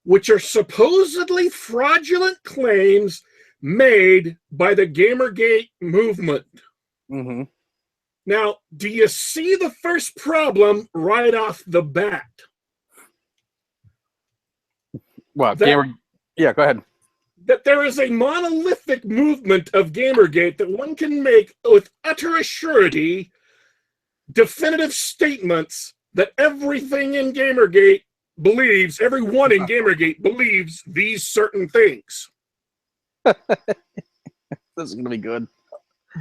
which are supposedly fraudulent claims made by the Gamergate movement. Mm-hmm. Now, do you see the first problem right off the bat? Well, yeah, go ahead. That there is a monolithic movement of Gamergate that one can make with utter assurity definitive statements that everything in Gamergate believes, everyone in Gamergate believes these certain things. This is going to be good.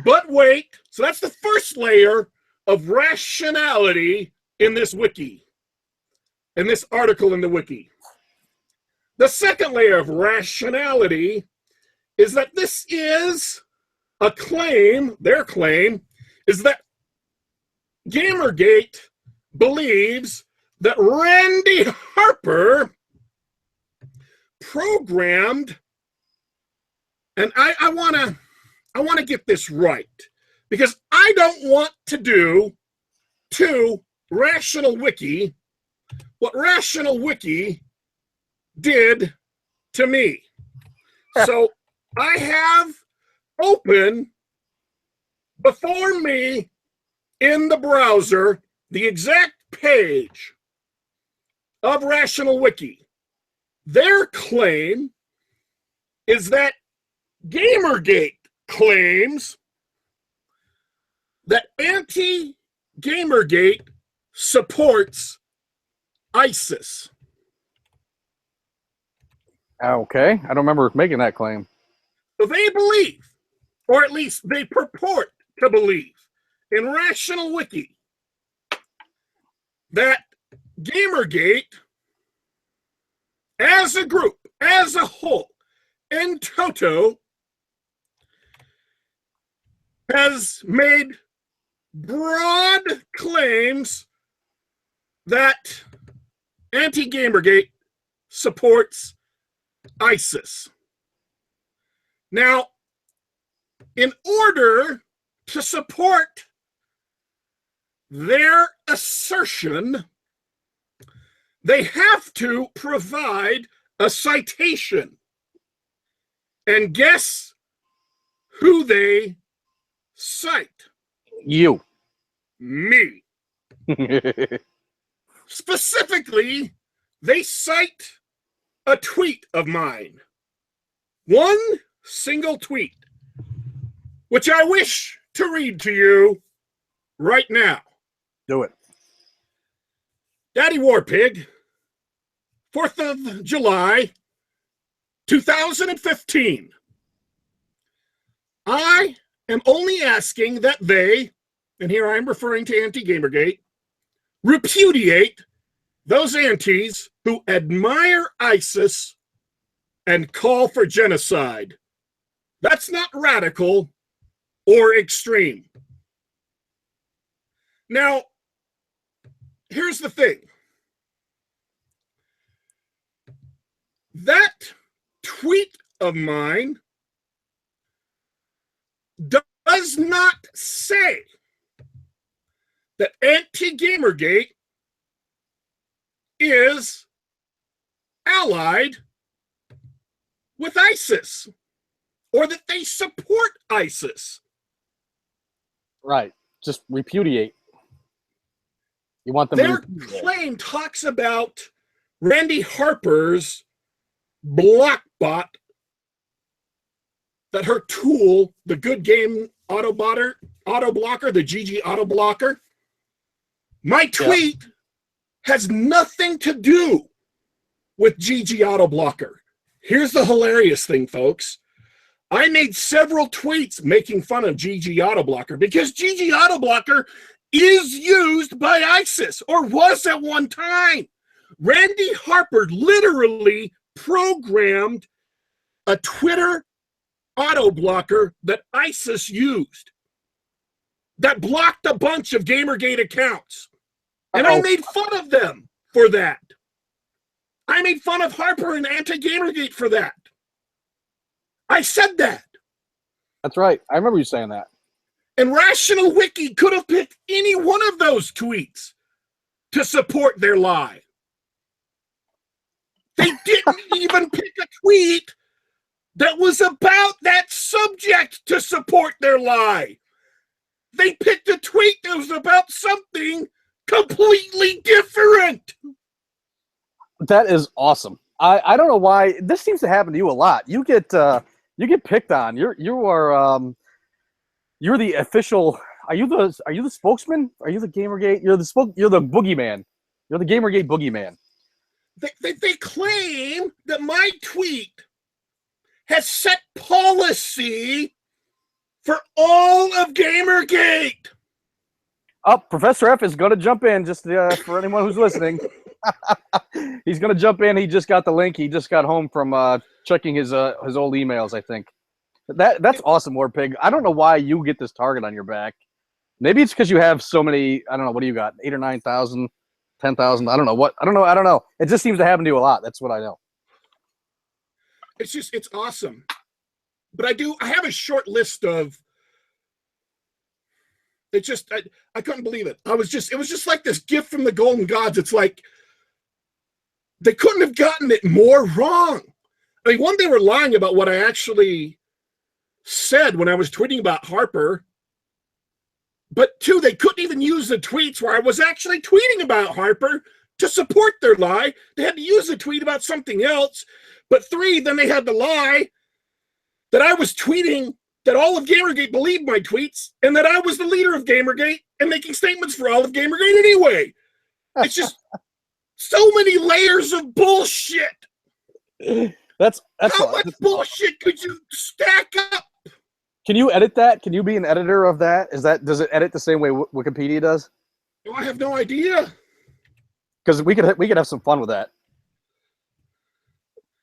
But wait, so that's the first layer of rationality in this wiki, in this article in the wiki. The second layer of rationality is that this is a claim, their claim, is that Gamergate believes that Randy Harper programmed, and I want to get this right, because I don't want to do to Rational Wiki what Rational Wiki did to me. So I have open before me in the browser the exact page of Rational Wiki. Their claim is that Gamergate claims that anti-Gamergate supports ISIS. Okay, I don't remember making that claim. So they believe, or at least they purport to believe, in Rational Wiki, that Gamergate, as a group, as a whole, in toto, has made broad claims that anti-Gamergate supports ISIS. Now, in order to support their assertion, they have to provide a citation. And guess who they cite? You. Me. Specifically, they cite a tweet of mine. One single tweet, which I wish to read to you right now. Do it. Daddy Warpig, 4th of July, 2015. I am only asking that they, and here I am referring to anti-Gamergate, repudiate those antis who admire ISIS and call for genocide. That's not radical or extreme. Now, here's the thing. That tweet of mine does not say that anti-Gamergate is allied with ISIS or that they support ISIS. Right. Just repudiate. You want them Their to repudiate. claim talks about Randy Harper's block bot, that her tool, the good game auto blocker, the GG auto blocker. My tweet has nothing to do with GG auto blocker. Here's the hilarious thing, folks. I made several tweets making fun of GG auto blocker because GG auto blocker is used by ISIS, or was at one time. Randy Harper literally programmed a Twitter auto blocker that ISIS used that blocked a bunch of Gamergate accounts. And I made fun of them for that. I made fun of Harper and anti-Gamergate for that. I said that. That's right. I remember you saying that. And Rational Wiki could have picked any one of those tweets to support their lie. They didn't even pick a tweet that was about that subject to support their lie. They picked a tweet that was about something completely different. That is awesome. I don't know why this seems to happen to you a lot. You get picked on. You're the official. Are you the spokesman? Are you the Gamergate? You're the boogeyman. You're the Gamergate boogeyman. They claim that my tweet has set policy for all of Gamergate. Oh, Professor F is going to jump in, just for anyone who's listening. He's going to jump in. He just got the link. He just got home from checking his old emails, I think. That's awesome, Warpig. I don't know why you get this target on your back. Maybe it's because you have so many, I don't know, what do you got? 8,000 or 9,000, 10,000? I don't know what. I don't know. It just seems to happen to you a lot. That's what I know. It's awesome. But I have a short list of, I couldn't believe it. It was just like this gift from the golden gods. It's like, they couldn't have gotten it more wrong. I mean, one, they were lying about what I actually said when I was tweeting about Harper. But two, they couldn't even use the tweets where I was actually tweeting about Harper to support their lie. They had to use the tweet about something else. But three, then they had to lie that I was tweeting that all of Gamergate believed my tweets and that I was the leader of Gamergate and making statements for all of Gamergate anyway. It's just so many layers of bullshit. That's how much bullshit could you stack up? Can you edit that? Can you be an editor of that? Does it edit the same way Wikipedia does? Oh, I have no idea. Because we could have some fun with that.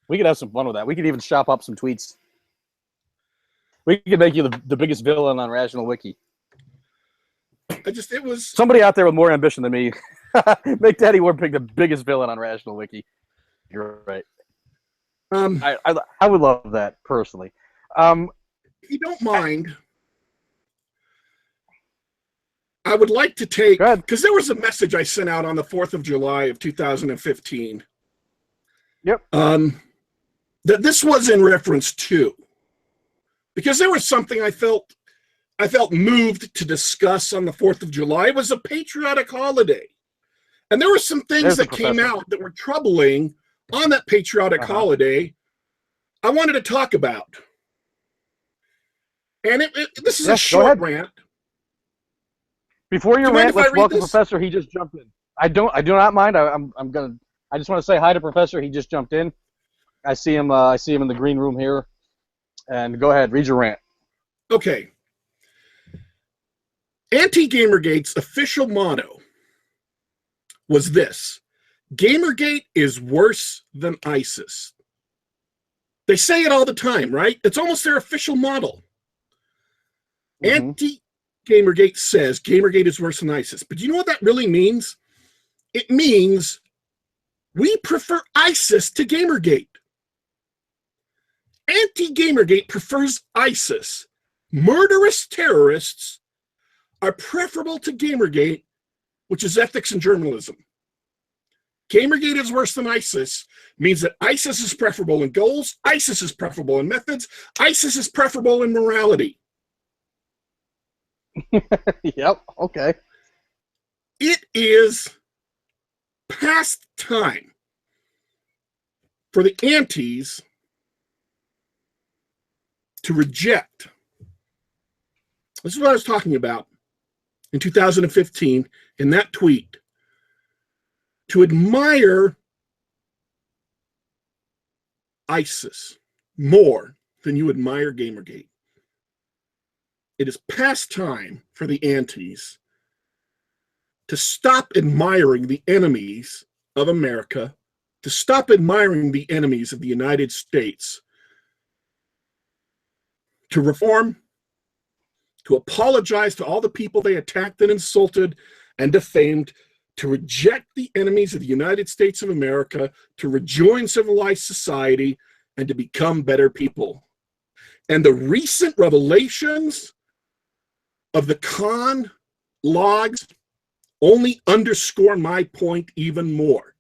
We could have some fun with that. We could even shop up some tweets. We could make you the biggest villain on Rational Wiki. It was somebody out there with more ambition than me. Make Daddy Warpig the biggest villain on Rational Wiki. You're right. I would love that personally. If you don't mind, I would like to take, because there was a message I sent out on the 4th of July of 2015. Yep. That this was in reference to, because there was something I felt moved to discuss on the 4th of July. It was a patriotic holiday. And there were some things that came out that were troubling on that patriotic holiday I wanted to talk about. And this is a short rant. Before you rant, let's welcome Professor. He just jumped in. I do not mind. I just want to say hi to Professor. He just jumped in. I see him in the green room here. And go ahead, read your rant. Okay. Anti-Gamergate's official motto was this: Gamergate is worse than ISIS. They say it all the time, right? It's almost their official model. Anti-Gamergate says Gamergate is worse than ISIS. But you know what that really means? It means we prefer ISIS to Gamergate. Anti-Gamergate prefers ISIS. Murderous terrorists are preferable to Gamergate, which is ethics and journalism. Gamergate is worse than ISIS means that ISIS is preferable in goals, ISIS is preferable in methods, ISIS is preferable in morality. Yep, okay. It is past time for the antis to reject. This is what I was talking about in 2015 in that tweet. To admire ISIS more than you admire Gamergate. It is past time for the antis to stop admiring the enemies of America, to stop admiring the enemies of the United States, to reform, to apologize to all the people they attacked and insulted and defamed, to reject the enemies of the United States of America, to rejoin civilized society, and to become better people. And the recent revelations of the Khan logs only underscore my point even more.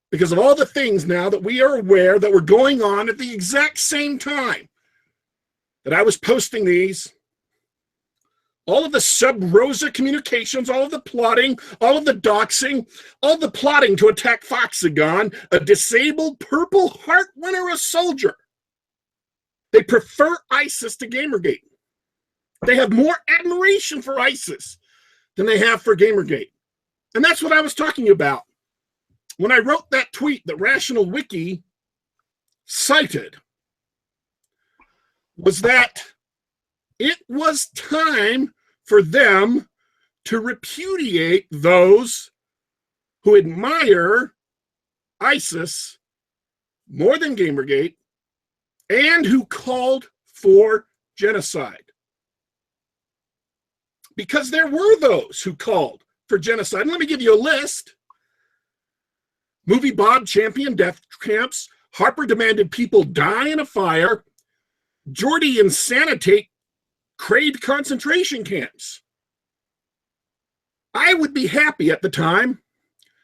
Because of all the things now that we are aware that were going on at the exact same time that I was posting these, all of the sub-rosa communications, all of the plotting, all of the doxing, all of the plotting to attack Foxagon, a disabled Purple Heart winner, a soldier. They prefer ISIS to Gamergate. They have more admiration for ISIS than they have for Gamergate. And that's what I was talking about when I wrote that tweet that Rational Wiki cited, was that it was time for them to repudiate those who admire ISIS more than Gamergate and who called for genocide. Because there were those who called for genocide. And let me give you a list. Movie Bob championed death camps. Harper demanded people die in a fire. Jordy and Sanitate craved concentration camps. I would be happy at the time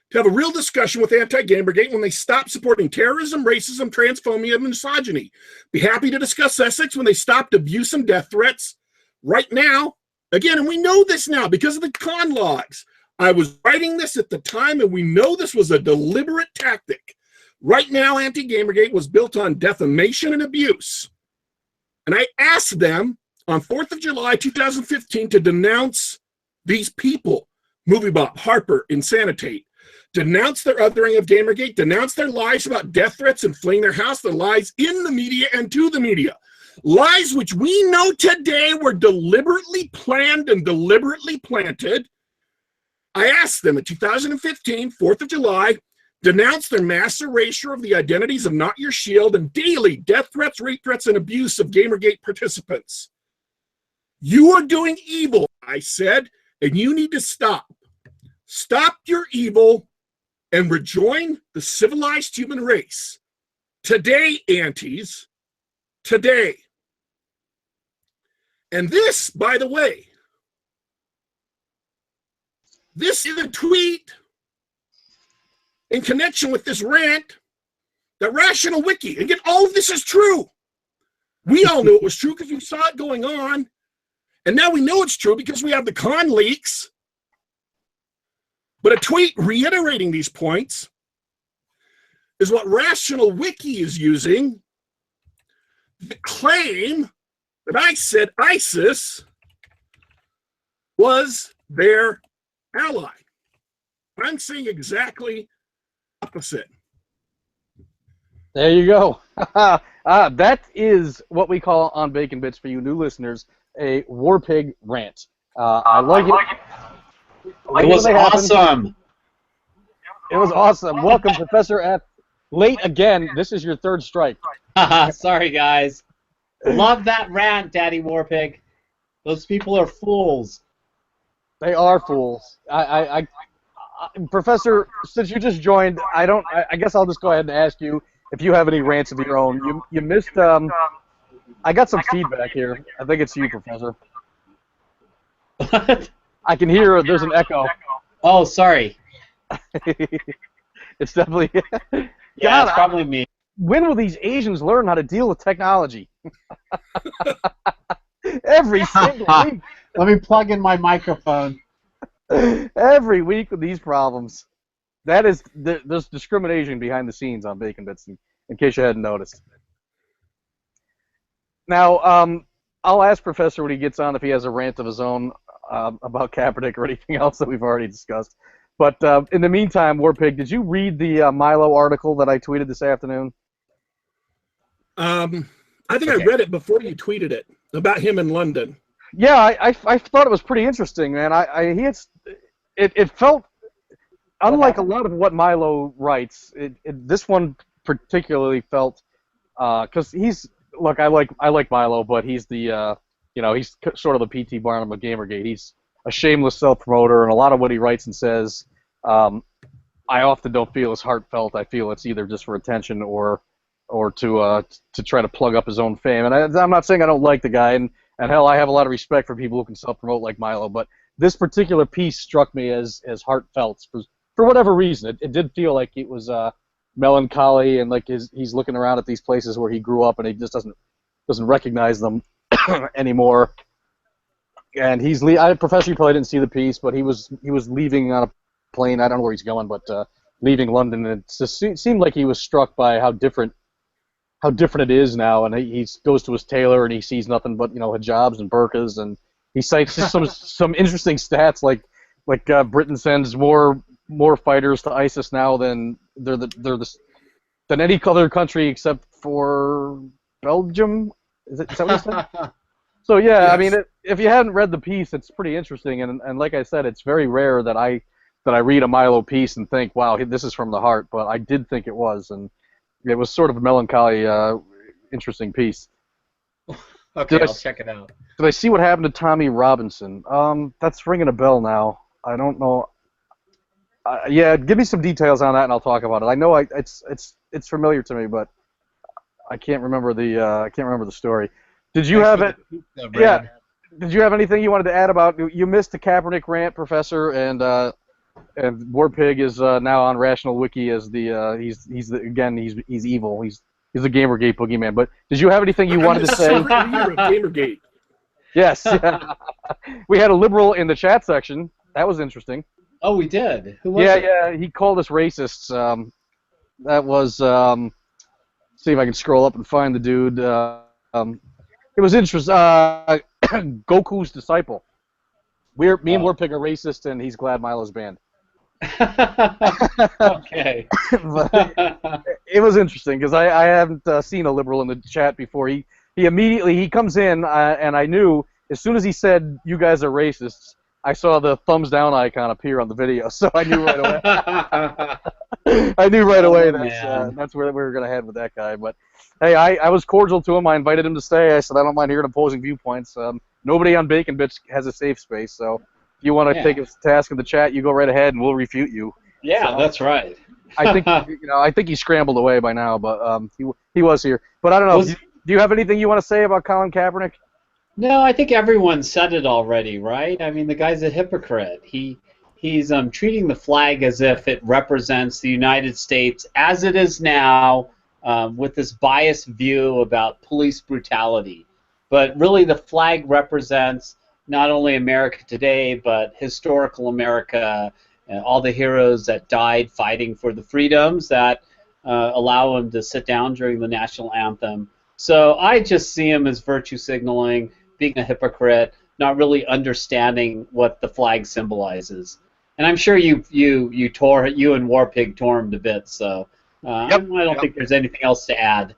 to have a real discussion with anti-Gamergate when they stop supporting terrorism, racism, transphobia, and misogyny. Be happy to discuss Essex when they stopped abuse and death threats. Right now, again, and we know this now because of the con logs. I was writing this at the time, and we know this was a deliberate tactic. Right now, anti-Gamergate was built on defamation and abuse. And I asked them on 4th of July, 2015, to denounce these people, Movie Bob, Harper, Insanitate, denounce their othering of Gamergate, denounce their lies about death threats and fleeing their house, their lies in the media and to the media. Lies which we know today were deliberately planned and deliberately planted. I asked them in 2015, 4th of July, denounce their mass erasure of the identities of Not Your Shield and daily death threats, rape threats, and abuse of Gamergate participants. You are doing evil, I said, and you need to stop. Stop your evil and rejoin the civilized human race. Today, aunties, today. And this, by the way, this is a tweet in connection with this rant that Rational Wiki, again, all of this is true. We all knew it was true because we saw it going on. And now we know it's true because we have the con leaks. But a tweet reiterating these points is what Rational Wiki is using to claim that I said ISIS was their ally. I'm saying exactly opposite. There you go. That is what we call on Bacon Bits, for you new listeners, a Warpig rant. I like it. It was awesome. It was awesome. Welcome, Professor F. Late again. This is your third strike. Sorry, guys. Love that rant, Daddy Warpig. Those people are fools. They are fools. Professor, since you just joined, I guess I'll just go ahead and ask you if you have any rants of your own. You missed. I got some feedback here. I think it's you, Professor. What? I can hear there's an echo. Oh, sorry. It's definitely. Yeah, it's probably me. When will these Asians learn how to deal with technology? Every single week. Let me plug in my microphone. Every week with these problems. That is, there's discrimination behind the scenes on Bacon Bits, in case you hadn't noticed. Now, I'll ask Professor when he gets on if he has a rant of his own about Kaepernick or anything else that we've already discussed. But in the meantime, Warpig, did you read the Milo article that I tweeted this afternoon? I think I read it before you tweeted it about him in London. Yeah, I thought it was pretty interesting, man. It felt unlike a lot of what Milo writes. This one particularly felt because I like Milo, but he's the he's sort of the P.T. Barnum of Gamergate. He's a shameless self-promoter, and a lot of what he writes and says, I often don't feel is heartfelt. I feel it's either just for attention or to try to plug up his own fame. And I'm not saying I don't like the guy, and hell, I have a lot of respect for people who can self-promote like Milo, but this particular piece struck me as heartfelt for whatever reason. It did feel like it was melancholy, and like he's looking around at these places where he grew up, and he just doesn't recognize them anymore. And Professor, you probably didn't see the piece, but he was leaving on a plane. I don't know where he's going, but leaving London, and it just seemed like he was struck by how different it is now. And he goes to his tailor, and he sees nothing but hijabs and burqas, and he cites some interesting stats like Britain sends more fighters to ISIS now than than any other country except for Belgium. Is that what he said? So yeah, Yes. I mean, if you hadn't read the piece, it's pretty interesting, and like I said, it's very rare that I read a Milo piece and think, wow, this is from the heart. But I did think it was, and it was sort of a melancholy, interesting piece. Okay, I'll check it out. Did I see what happened to Tommy Robinson? That's ringing a bell now. I don't know. Yeah, give me some details on that, and I'll talk about it. I know it's familiar to me, but I can't remember the story. Did you have it? Yeah. Did you have anything you wanted to add about? You missed the Kaepernick rant, Professor, and Warpig is now on Rational Wiki as the he's evil. He's the Gamergate boogeyman. But did you have anything you wanted to say? Gamergate. Yes. Yeah. We had a liberal in the chat section. That was interesting. Oh, we did. Who was it? Yeah. He called us racists. That was. See if I can scroll up and find the dude. It was interesting. Goku's disciple. Me and Warpig are racist, and he's glad Milo's banned. Okay. It was interesting because I haven't seen a liberal in the chat before. He immediately comes in, and I knew as soon as he said you guys are racists, I saw the thumbs down icon appear on the video, so I knew right away. I knew right away that's where we were gonna head with that guy. But hey, I was cordial to him. I invited him to stay. I said I don't mind hearing opposing viewpoints. Nobody on Bacon Bits has a safe space, so if you want to take a task in the chat, you go right ahead, and we'll refute you. Yeah, so, that's right. I think I think he scrambled away by now, but he was here. But I don't know. Do you have anything you want to say about Colin Kaepernick? No, I think everyone said it already, right? I mean, the guy's a hypocrite. He's treating the flag as if it represents the United States as it is now, with this biased view about police brutality. But really, the flag represents not only America today, but historical America, and all the heroes that died fighting for the freedoms that allow him to sit down during the national anthem. So I just see him as virtue signaling, being a hypocrite, not really understanding what the flag symbolizes. And I'm sure you and Warpig tore him to bits. So I don't think there's anything else to add.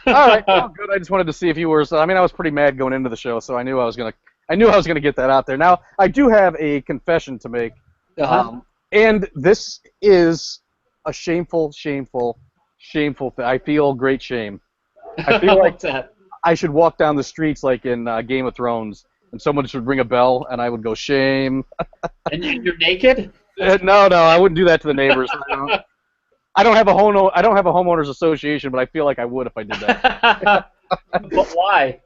All right, well, good. I just wanted to see if you were. I mean, I was pretty mad going into the show, so I knew I was gonna get that out there. Now, I do have a confession to make, and this is a shameful thing. I feel great shame. I feel like I should walk down the streets like in Game of Thrones, and someone should ring a bell, and I would go shame. And you're naked? No, I wouldn't do that to the neighbors. I don't have a homeowners association, but I feel like I would if I did that. But why?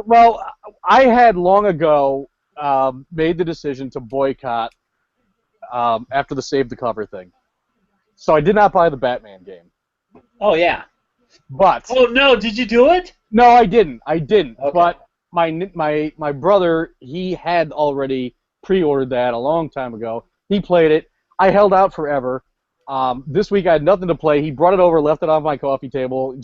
Well, I had long ago made the decision to boycott after the Save the Cover thing. So I did not buy the Batman game. Oh, yeah. But oh no, did you do it? No, I didn't. Okay. But my brother, he had already pre-ordered that a long time ago. He played it. I held out forever. This week I had nothing to play. He brought it over, left it on my coffee table.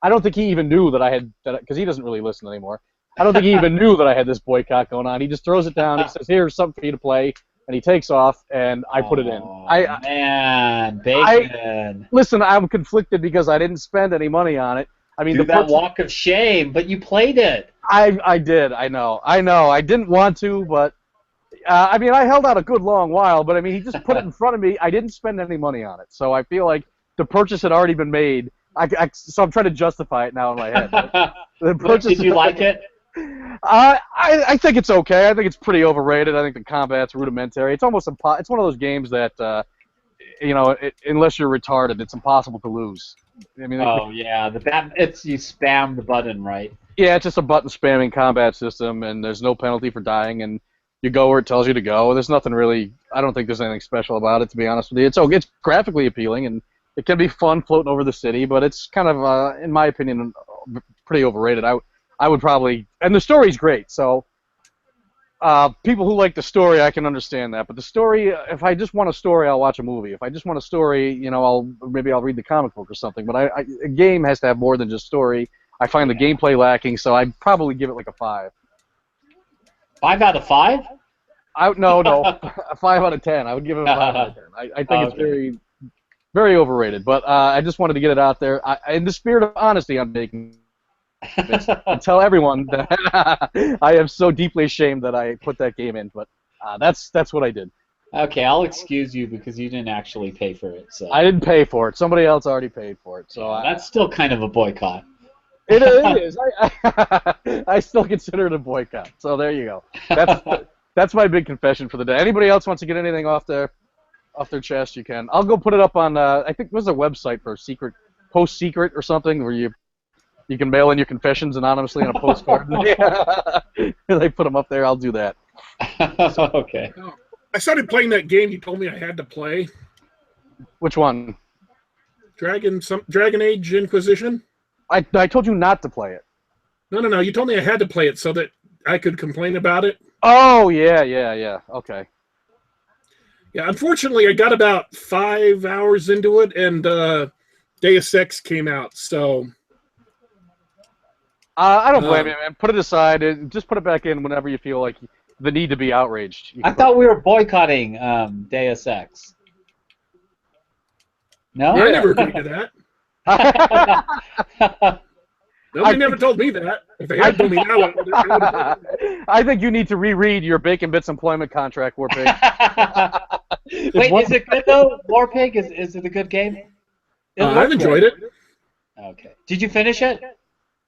I don't think he even knew that I had that because he doesn't really listen anymore. I don't think he even knew that I had this boycott going on. He just throws it down. He says, "Here's something for you to play," and he takes off, and I put it in. Man, Bacon. Listen, I'm conflicted because I didn't spend any money on it. I mean, that walk of shame, but you played it. I did. I know. I didn't want to, but I mean, I held out a good long while. But I mean, he just put it in front of me. I didn't spend any money on it, so I feel like the purchase had already been made. So I'm trying to justify it now in my head. Did you like it? I think it's okay. I think it's pretty overrated. I think the combat's rudimentary. It's almost it's one of those games that unless you're retarded, it's impossible to lose. I mean, yeah, you spam the button, right? Yeah, it's just a button spamming combat system, and there's no penalty for dying, and you go where it tells you to go. There's nothing really. I don't think there's anything special about it, to be honest with you. It's graphically appealing, and it can be fun floating over the city, but it's kind of, in my opinion, pretty overrated. I would probably, and the story's great, so people who like the story, I can understand that. But the story, if I just want a story, I'll watch a movie. If I just want a story, maybe I'll read the comic book or something. But a game has to have more than just story. I find the gameplay lacking, so I'd probably give it like a 5. 5 out of 5? No, a 5 out of 10. I would give it a 5 out of 10. I think it's very, very overrated. But I just wanted to get it out there. In the spirit of honesty, I'm making. And tell everyone that I am so deeply ashamed that I put that game in. But that's what I did. Okay, I'll excuse you because you didn't actually pay for it. So I didn't pay for it. Somebody else already paid for it. So that's still kind of a boycott. It is. I still consider it a boycott. So there you go. That's my big confession for the day. Anybody else wants to get anything off their chest, you can. I'll go put it up on. I think there's a website for Post Secret or something where you can mail in your confessions anonymously on a postcard. They put them up there. I'll do that. Okay. I started playing that game you told me I had to play. Which one? Dragon Age Inquisition? I told you not to play it. No. You told me I had to play it so that I could complain about it. Oh, yeah. Okay. Yeah, unfortunately, I got about 5 hours into it, and Deus Ex came out, so... I don't blame you, man. Put it aside. Just put it back in whenever you feel like the need to be outraged. I thought we were boycotting Deus Ex. No? Yeah. I never agreed to that. Nobody never told me that. If they had told me that, I think you need to reread your Bacon Bits employment contract, Warpig. Wait, is it good though? Warpig, is it a good game? I've enjoyed it. Okay. Did you finish it?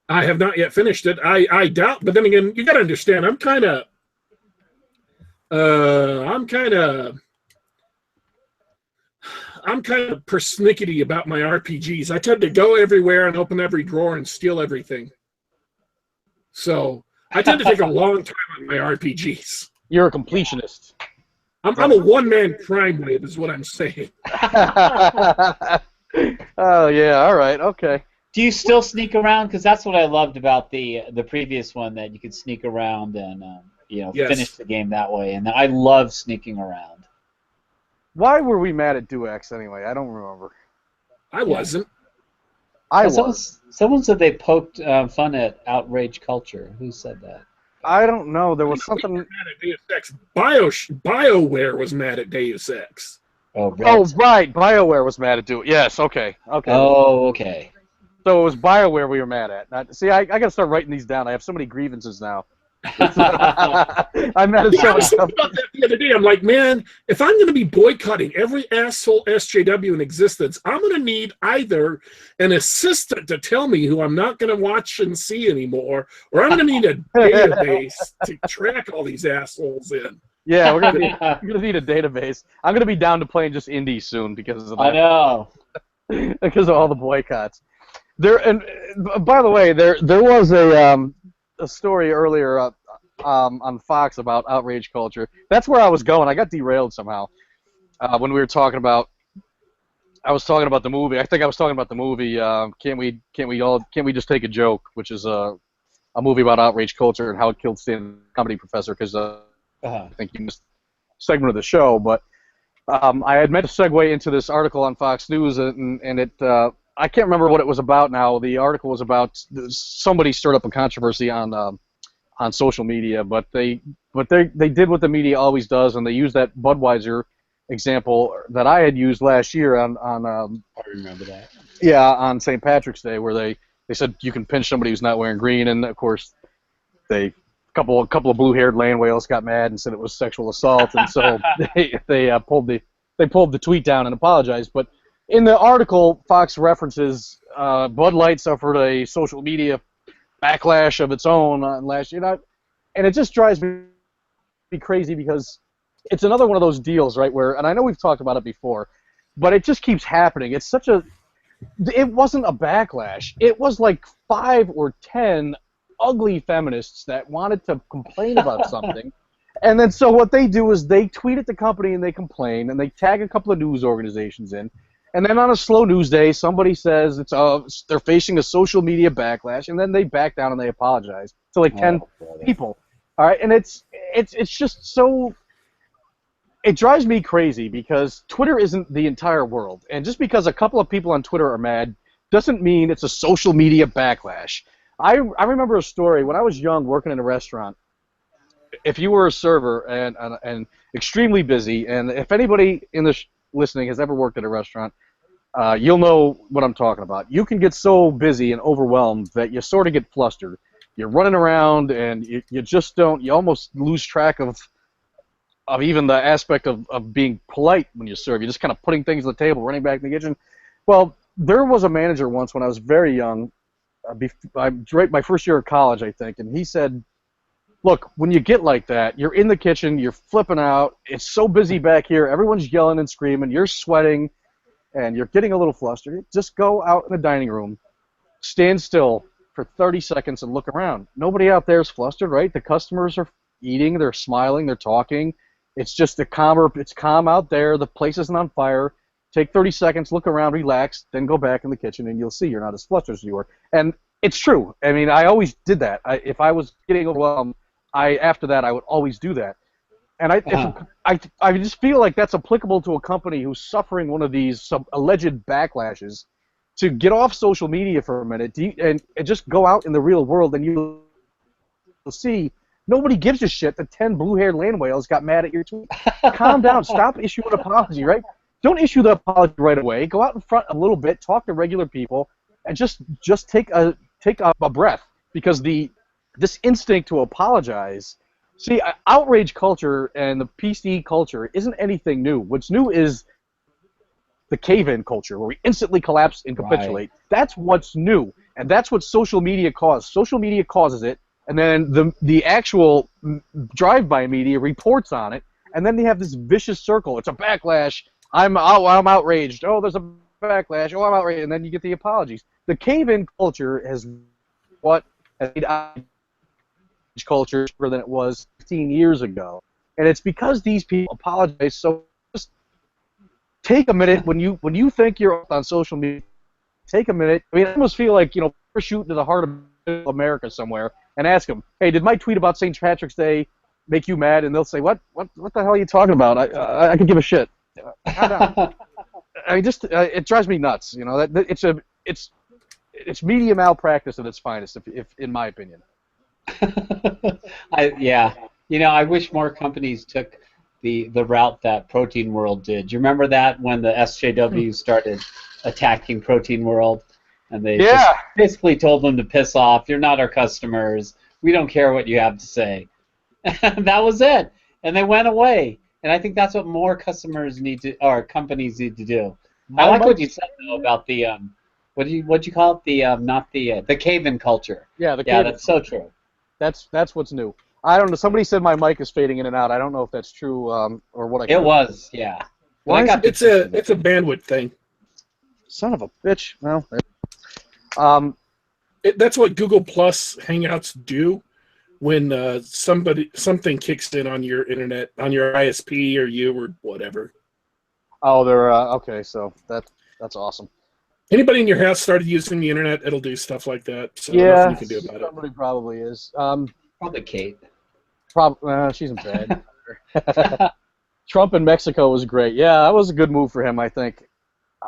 I have not yet finished it. I doubt, but then again, you got to understand. I'm kind of persnickety about my RPGs. I tend to go everywhere and open every drawer and steal everything. So I tend to take a long time on my RPGs. You're a completionist. I'm a one-man crime wave, is what I'm saying. Oh yeah, all right, okay. Do you still sneak around? Because that's what I loved about the previous one, that you could sneak around and Yes. finish the game that way. And I love sneaking around. Why were we mad at Duex anyway? I don't remember. I wasn't. I was. Someone said they poked fun at outrage culture. Who said that? I don't know. There was something. Mad at Deus Ex. BioWare was mad at Deus Ex. Oh, right. BioWare was mad at Duex. Yes. Okay. Oh, okay. So it was BioWare we were mad at. See, I got to start writing these down. I have so many grievances now. I'm mad at so I much was stuff. thinking about that the other day. I'm like, man, if I'm going to be boycotting every asshole SJW in existence, I'm going to need either an assistant to tell me who I'm not going to watch and see anymore, or I'm going to need a database to track all these assholes in. Yeah, we're gonna need a database. I'm gonna be down to playing just indies soon because of that. I know. Because of all the boycotts. And by the way, there was a story earlier on Fox about outrage culture. That's where I was going. I got derailed somehow when we were talking about. I was talking about the movie. I think I was talking about the movie. Can't we just take a joke? Which is a movie about outrage culture and how it killed stand comedy professor. Because I think you missed a segment of the show, but I had meant to segue into this article on Fox News, and it. I can't remember what it was about now. The article was about somebody stirred up a controversy on social media, but they did what the media always does, and they used that Budweiser example that I had used last year on I remember that. Yeah, on St. Patrick's Day, where they said you can pinch somebody who's not wearing green, and of course a couple of blue-haired lane whales got mad and said it was sexual assault, and so they pulled the tweet down and apologized, but. In the article, Fox references Bud Light suffered a social media backlash of its own last year, and it just drives me crazy because it's another one of those deals, right? Where, and I know we've talked about it before, but it just keeps happening. It wasn't a backlash. It was like 5 or 10 ugly feminists that wanted to complain about something. And then so what they do is they tweet at the company and they complain, and they tag a couple of news organizations in. And then on a slow news day, somebody says they're facing a social media backlash, and then they back down and they apologize to like 10 people. All right, and it's just so it drives me crazy because Twitter isn't the entire world, and just because a couple of people on Twitter are mad doesn't mean it's a social media backlash. I remember a story when I was young working in a restaurant. If you were a server and extremely busy, and if anybody in this listening has ever worked at a restaurant. you'll know what I'm talking about. You can get so busy and overwhelmed that you sort of get flustered. You're running around and you just don't. You almost lose track of even the aspect of being polite when you serve. You're just kind of putting things on the table, running back in the kitchen. Well, there was a manager once when I was very young, right my first year of college, I think, and he said, look, when you get like that, you're in the kitchen, you're flipping out, it's so busy back here, everyone's yelling and screaming, you're sweating, and you're getting a little flustered. Just go out in the dining room, stand still for 30 seconds and look around. Nobody out there is flustered, right? The customers are eating, they're smiling, they're talking. It's just it's calm out there, the place isn't on fire. Take 30 seconds, look around, relax, then go back in the kitchen, and you'll see you're not as flustered as you were. And it's true. I mean, I always did that. If I was getting overwhelmed, after that, I would always do that. And I just feel like that's applicable to a company who's suffering one of these alleged backlashes to get off social media for a minute and just go out in the real world, and you'll see nobody gives a shit that 10 blue-haired land whales got mad at your tweet. Calm down. Stop issuing an apology, right? Don't issue the apology right away. Go out in front a little bit, talk to regular people, and just take a breath, because this instinct to apologize. See, outrage culture and the PC culture isn't anything new. What's new is the cave-in culture, where we instantly collapse and capitulate. Right. That's what's new, and that's what social media caused. Social media causes it, and then the actual drive-by media reports on it, and then they have this vicious circle. It's a backlash. I'm outraged. Oh, there's a backlash. Oh, I'm outraged. And then you get the apologies. The cave-in culture has made outrage culture stronger than it was 15 years ago. And it's because these people apologize. So just take a minute when you think you're on social media. Take a minute. I mean, I almost feel like, shoot to the heart of America somewhere and ask them, hey, did my tweet about St. Patrick's Day make you mad? And they'll say, what the hell are you talking about? I could give a shit. I mean, it drives me nuts. That it's media malpractice at its finest, if in my opinion. I wish more companies took the route that Protein World did. Do you remember that when the SJW started attacking Protein World, and they just basically told them to piss off. You're not our customers. We don't care what you have to say. That was it, and they went away. And I think that's what more companies need to do. I like what you said though about the what'd you call it, the cave-in culture. Yeah, that's so true. That's what's new. I don't know. Somebody said my mic is fading in and out. I don't know if that's true or what. It was, yeah. It's a bandwidth thing. Son of a bitch. Well, that's what Google Plus Hangouts do. When something kicks in on your internet, on your ISP or you or whatever. Oh, they're okay. So that's awesome. Anybody in your house started using the internet, it'll do stuff like that. So yeah, nothing you can do about somebody probably is. Probably Kate. She's in bed. Trump in Mexico was great. Yeah, that was a good move for him, I think.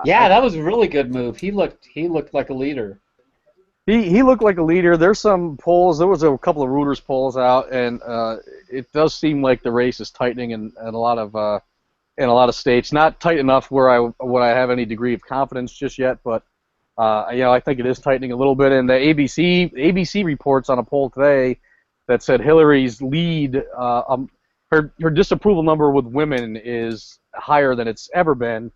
Yeah, that was a really good move. He looked like a leader. He looked like a leader. There's some polls. There was a couple of Reuters polls out, and it does seem like the race is tightening in a lot of states. Not tight enough where I have any degree of confidence just yet, but I think it is tightening a little bit. And the ABC reports on a poll today that said Hillary's lead, her disapproval number with women is higher than it's ever been.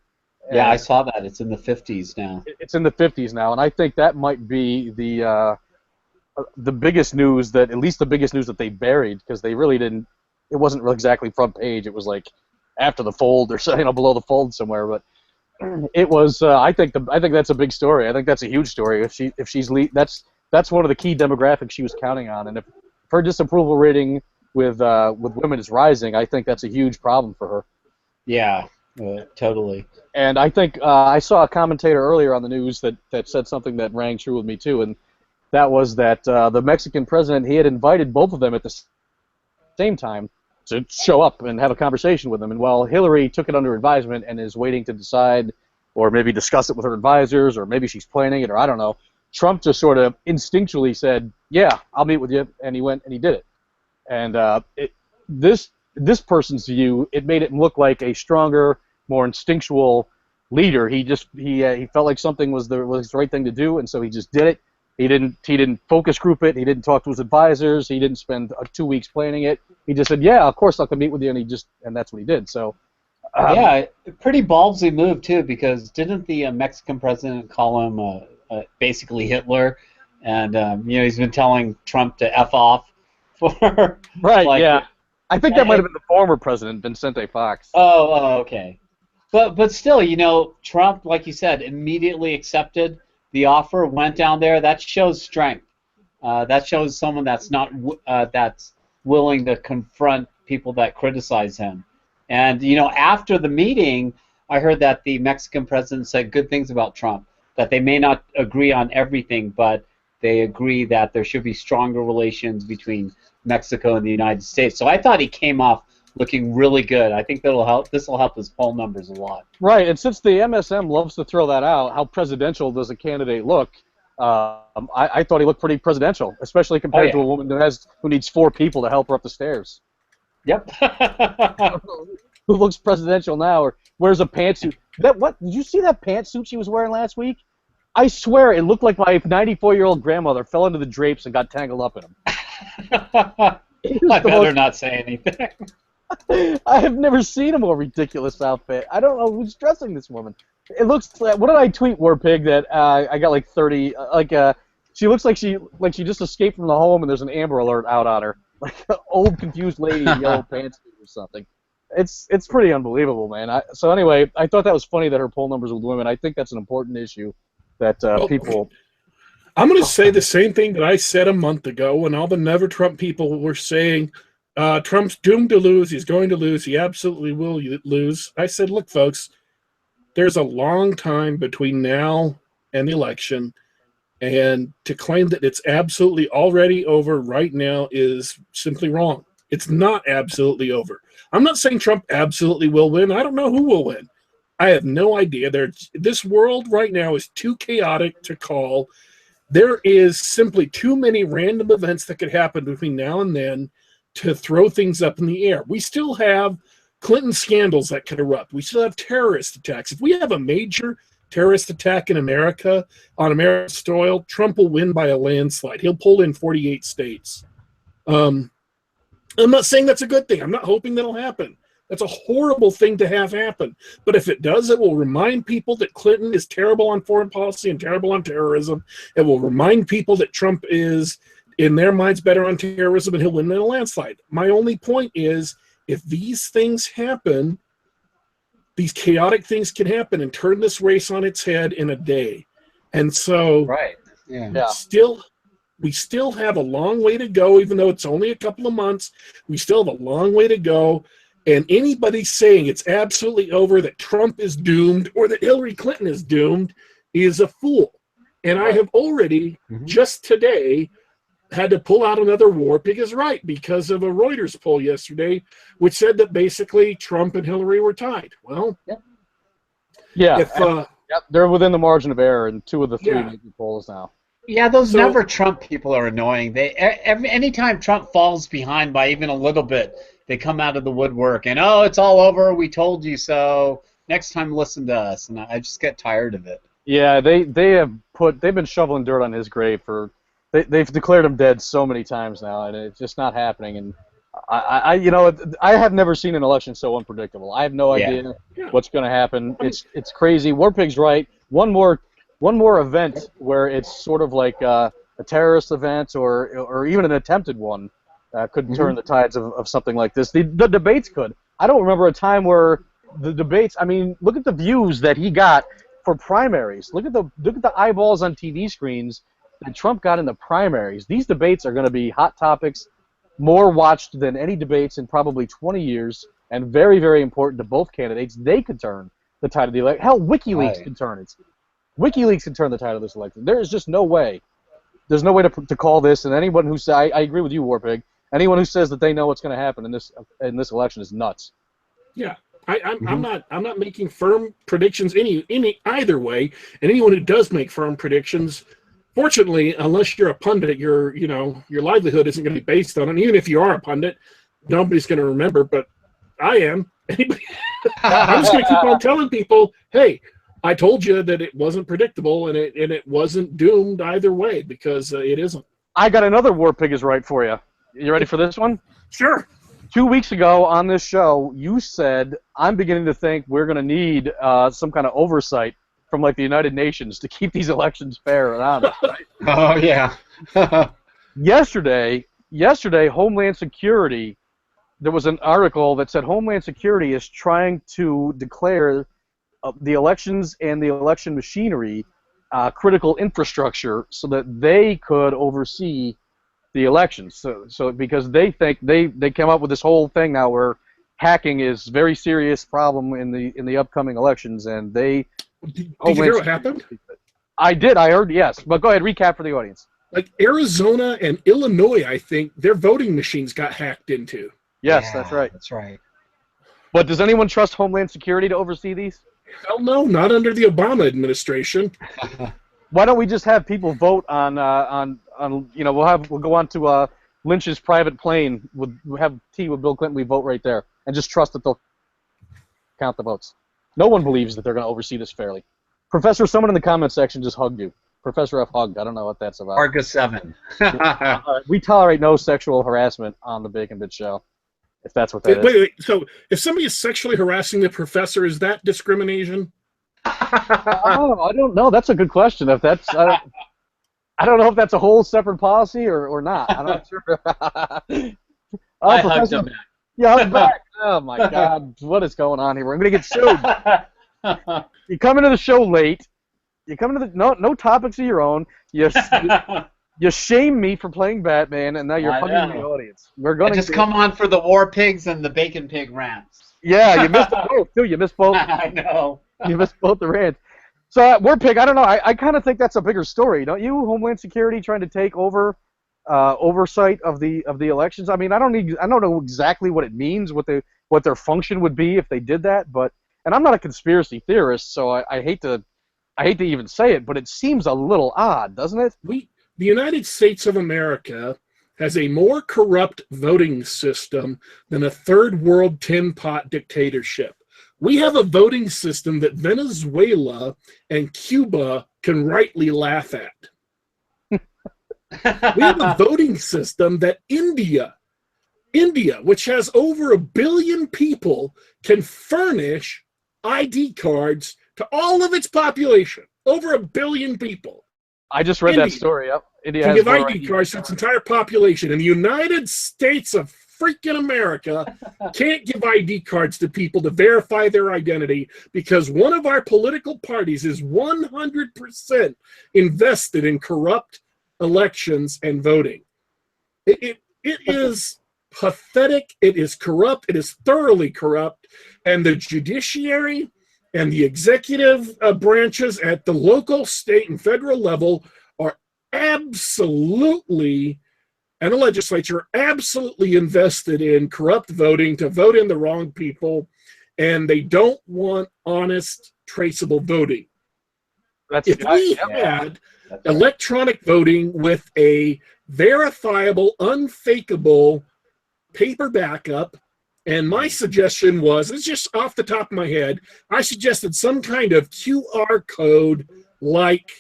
Yeah, I saw that. It's in the 50s now. It's in the 50s now, and I think that might be the biggest news at least the biggest news that they buried, because they really didn't. It wasn't really exactly front page. It was like after the fold or below the fold somewhere. But it was. I think that's a big story. I think that's a huge story. If she's that's one of the key demographics she was counting on, and if her disapproval rating with women is rising, I think that's a huge problem for her. Yeah. Totally. And I think I saw a commentator earlier on the news that said something that rang true with me too, and that was that the Mexican president, he had invited both of them at the same time to show up and have a conversation with them. And while Hillary took it under advisement and is waiting to decide, or maybe discuss it with her advisors, or maybe she's planning it, or I don't know, Trump just sort of instinctually said, yeah, I'll meet with you, and he went and he did it. And this person's view, it made it look like a stronger, more instinctual leader. He felt like something was the right thing to do, and so he just did it. He didn't focus group it. He didn't talk to his advisors. He didn't spend 2 weeks planning it. He just said, "Yeah, of course I'll come meet with you," and that's what he did. So. Yeah, pretty ballsy move too, because didn't the Mexican president call him basically Hitler, and he's been telling Trump to F off for right. Yeah, I think that might have been the former president, Vicente Fox. Oh, okay. But still, Trump, like you said, immediately accepted the offer, went down there. That shows strength. That shows someone that's that's willing to confront people that criticize him. And, after the meeting, I heard that the Mexican president said good things about Trump, that they may not agree on everything, but they agree that there should be stronger relations between Mexico and the United States. So I thought he came off looking really good. I think this will help his poll numbers a lot. Right, and since the MSM loves to throw that out, how presidential does a candidate look? I thought he looked pretty presidential, especially compared to a woman who needs 4 people to help her up the stairs. Yep. Who looks presidential now or wears a pantsuit? What? Did you see that pantsuit she was wearing last week? I swear it looked like my 94-year-old grandmother fell into the drapes and got tangled up in them. I better not say anything. I have never seen a more ridiculous outfit. I don't know who's dressing this woman. It looks like, what did I tweet, Warpig, that I got like 30, she looks like she just escaped from the home and there's an Amber Alert out on her. Like an old confused lady in yellow pantsuit or something. It's pretty unbelievable, man. So anyway, I thought that was funny that her poll numbers with women. I think that's an important issue that people... I'm going to say the same thing that I said a month ago when all the Never Trump people were saying Trump's doomed to lose. He's going to lose. He absolutely will lose. I said, look, folks, there's a long time between now and the election, and to claim that it's absolutely already over right now is simply wrong. It's not absolutely over. I'm not saying Trump absolutely will win. I don't know who will win. I have no idea. This world right now is too chaotic to call. There is simply too many random events that could happen between now and then to throw things up in the air. We still have Clinton scandals that could erupt. We still have terrorist attacks. If we have a major terrorist attack in America, on American soil, Trump will win by a landslide. He'll pull in 48 states. I'm not saying that's a good thing. I'm not hoping that'll happen. That's a horrible thing to have happen. But if it does, it will remind people that Clinton is terrible on foreign policy and terrible on terrorism. It will remind people that Trump is, in their minds, better on terrorism and he'll win in a landslide. My only point is, if these things happen, these chaotic things can happen and turn this race on its head in a day. And so right. Yeah. We still have a long way to go, even though it's only a couple of months. We still have a long way to go. And anybody saying it's absolutely over, that Trump is doomed or that Hillary Clinton is doomed, is a fool. And I have already, just today, had to pull out another Warpig is right because of a Reuters poll yesterday, which said that basically Trump and Hillary were tied. Well, they're within the margin of error in 2 of the 3 major polls now. Yeah, those Never Trump people are annoying. Anytime Trump falls behind by even a little bit, they come out of the woodwork and, oh, it's all over, we told you so, next time listen to us. And I just get tired of it. Yeah, they've been shoveling dirt on his grave for, they've declared him dead so many times now, and it's just not happening. And I have never seen an election so unpredictable. I have no idea what's going to happen. It's crazy. Warpig's right. One more event where it's sort of like a terrorist event or even an attempted one could turn the tides of something like this. The debates could. I don't remember a time where the debates. I mean, look at the views that he got for primaries. Look at the eyeballs on TV screens that Trump got in the primaries. These debates are going to be hot topics, more watched than any debates in probably 20 years, and very, very important to both candidates. They could turn the tide of the election. Hell, WikiLeaks can turn it. WikiLeaks can turn the tide of this election. There is just no way. There's no way to call this. And anyone who says, I agree with you, Warpig. Anyone who says that they know what's going to happen in this election is nuts. Yeah, I'm not making firm predictions either way. And anyone who does make firm predictions, fortunately, unless you're a pundit, your livelihood isn't going to be based on it. And even if you are a pundit, nobody's going to remember. But I am. I'm just going to keep on telling people, hey, I told you that it wasn't predictable, and it wasn't doomed either way, because it isn't. I got another Warpig is right for you. You ready for this one? Sure. 2 weeks ago on this show, you said, I'm beginning to think we're going to need some kind of oversight from like the United Nations to keep these elections fair and honest. Right? Oh, yeah. Yesterday, Homeland Security, there was an article that said Homeland Security is trying to declare the elections and the election machinery critical infrastructure so that they could oversee the elections. So because they think they came up with this whole thing now where hacking is a very serious problem in the upcoming elections, and they. Did you hear what happened? I did. I heard. Yes, but go ahead. Recap for the audience. Like Arizona and Illinois, I think their voting machines got hacked into. Yes, that's right. That's right. But does anyone trust Homeland Security to oversee these? Hell no, not under the Obama administration. Why don't we just have people vote on we'll go on to Lynch's private plane. We'll have tea with Bill Clinton. We vote right there and just trust that they'll count the votes. No one believes that they're going to oversee this fairly. Professor, someone in the comment section just hugged you. Professor F hugged. I don't know what that's about. Argus 7. We tolerate no sexual harassment on the Bacon Bit Show. If that's what that is. Wait. So if somebody is sexually harassing the professor, is that discrimination? Oh, I don't know. That's a good question. If that's, I don't know if that's a whole separate policy or not. I'm not sure. I hugged him back. Yeah, I'm back. Oh my God, what is going on here? We're gonna get sued. You come into the show late. You come into the no topics of your own. You shame me for playing Batman, and now you're hugging the audience. We're gonna just come on for the War Pigs and the Bacon Pig rants. Yeah, you missed both too. You missed both. I know. You missed both the rants. So Warpig, I don't know. I kind of think that's a bigger story, don't you? Homeland Security trying to take over oversight of the elections. I mean, I don't know exactly what it means, what their function would be if they did that. And I'm not a conspiracy theorist, so I hate to even say it, but it seems a little odd, doesn't it? The United States of America has a more corrupt voting system than a third world tin pot dictatorship. We have a voting system that Venezuela and Cuba can rightly laugh at. We have a voting system that India, which has over 1 billion people, can furnish ID cards to all of its population. Over 1 billion people. I just read that story. Yep. India can has give ID cards to its entire population. And the United States of freaking America can't give ID cards to people to verify their identity because one of our political parties is 100% invested in corrupt elections and voting. It is pathetic. It is corrupt. It is thoroughly corrupt. And the judiciary and the executive branches at the local, state, and federal level are absolutely, and the legislature are absolutely invested in corrupt voting to vote in the wrong people, and they don't want honest, traceable voting. If we had electronic voting with a verifiable, unfakeable paper backup, and my suggestion was, it's just off the top of my head, I suggested some kind of QR code like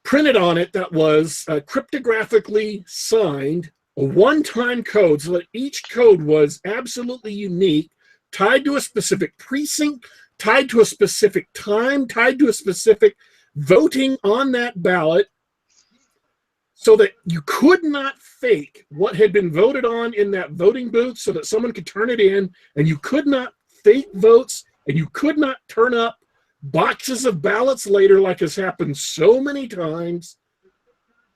printed on it that was cryptographically signed, a one-time code, so that each code was absolutely unique, tied to a specific precinct, tied to a specific time, tied to a specific voting on that ballot, so that you could not fake what had been voted on in that voting booth so that someone could turn it in, and you could not fake votes, and you could not turn up boxes of ballots later like has happened so many times.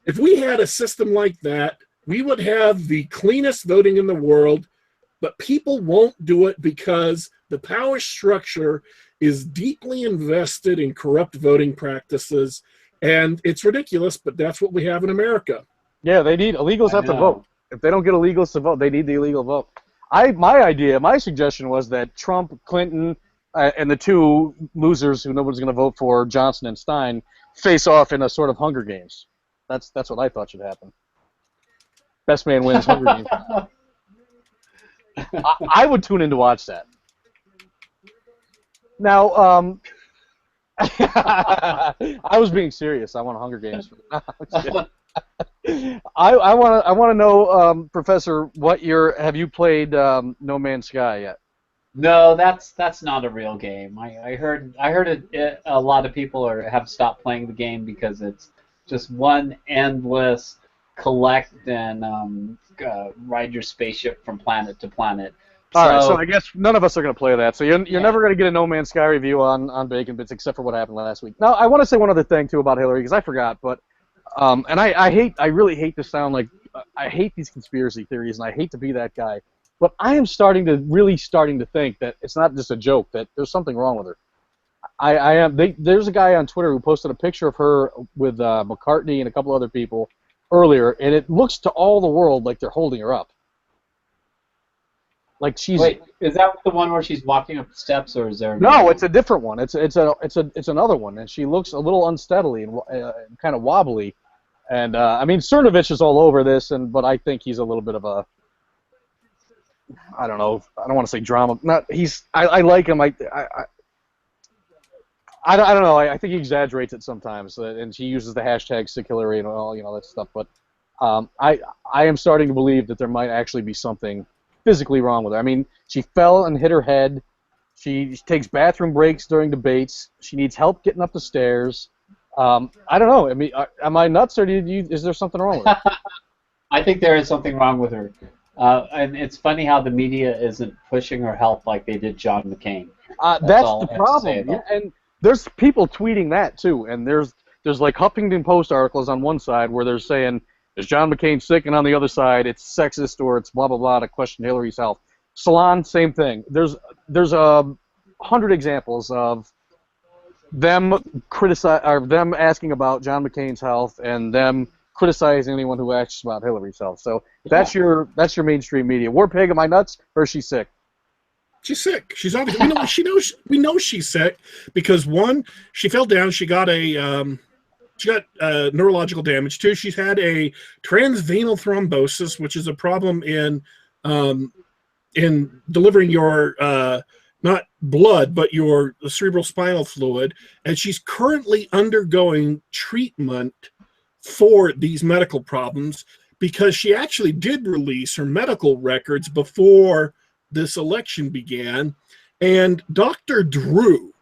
If we had a system like that, we would have the cleanest voting in the world, but people won't do it because the power structure is deeply invested in corrupt voting practices. And it's ridiculous, but that's what we have in America. Yeah, they need illegals have to vote. If they don't get illegals to vote, they need the illegal vote. My suggestion was that Trump, Clinton, and the two losers who nobody's going to vote for, Johnson and Stein, face off in a sort of Hunger Games. That's what I thought should happen. Best man wins Hunger Games. I would tune in to watch that. Now, I was being serious. I want Hunger Games. I want to know, Professor, have you played No Man's Sky yet? No, that's not a real game. I heard a lot of people have stopped playing the game because it's just one endless collect and ride your spaceship from planet to planet. All right, so I guess none of us are going to play that. So you're never going to get a No Man's Sky review on Bacon Bits except for what happened last week. Now I want to say one other thing too about Hillary because I forgot, but and I really hate to sound like I hate these conspiracy theories and I hate to be that guy, but I am starting to think that it's not just a joke, that there's something wrong with her. There's a guy on Twitter who posted a picture of her with McCartney and a couple other people earlier, and it looks to all the world like they're holding her up. Like she's. Wait, is that the one where she's walking up the steps, or is there? No, it's a different one. It's another one, and she looks a little unsteadily and kind of wobbly. And I mean, Cernovich is all over this, but I think he's a little bit of a. I don't know. I don't want to say drama. I like him. I don't know. I think he exaggerates it sometimes, and he uses the hashtag #SickHillary and all that stuff. But I am starting to believe that there might actually be something physically wrong with her. I mean, she fell and hit her head. She takes bathroom breaks during debates. She needs help getting up the stairs. I don't know. I mean, am I nuts, or is there something wrong with her? I think there is something wrong with her. And it's funny how the media isn't pushing her health like they did John McCain. That's the problem. Yeah, and there's people tweeting that too. And there's like Huffington Post articles on one side where they're saying, is John McCain sick? And on the other side, it's sexist or it's blah, blah, blah to question Hillary's health. Salon, same thing. There's 100 examples of them asking about John McCain's health and them criticizing anyone who asks about Hillary's health. So that's your mainstream media. Warpig, am I nuts or is she sick? She's sick. She's obviously we know she's sick because one, she fell down. She got neurological damage. Two, she's had a transvenal thrombosis, which is a problem in delivering your not blood, but your cerebral spinal fluid, and she's currently undergoing treatment for these medical problems because she actually did release her medical records before this election began. And Dr. Drew,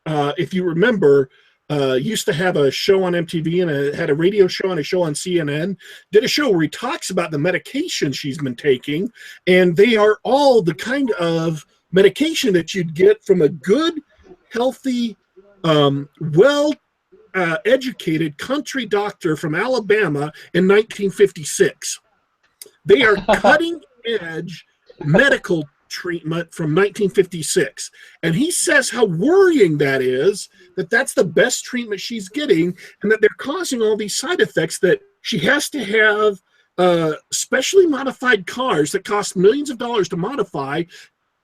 if you remember, used to have a show on MTV and had a radio show and a show on CNN, did a show where he talks about the medication she's been taking, and they are all the kind of medication that you'd get from a good, healthy, educated country doctor from Alabama in 1956. They are cutting-edge medical treatment from 1956. And he says how worrying that is, that that's the best treatment she's getting, and that they're causing all these side effects, that she has to have specially modified cars that cost millions of dollars to modify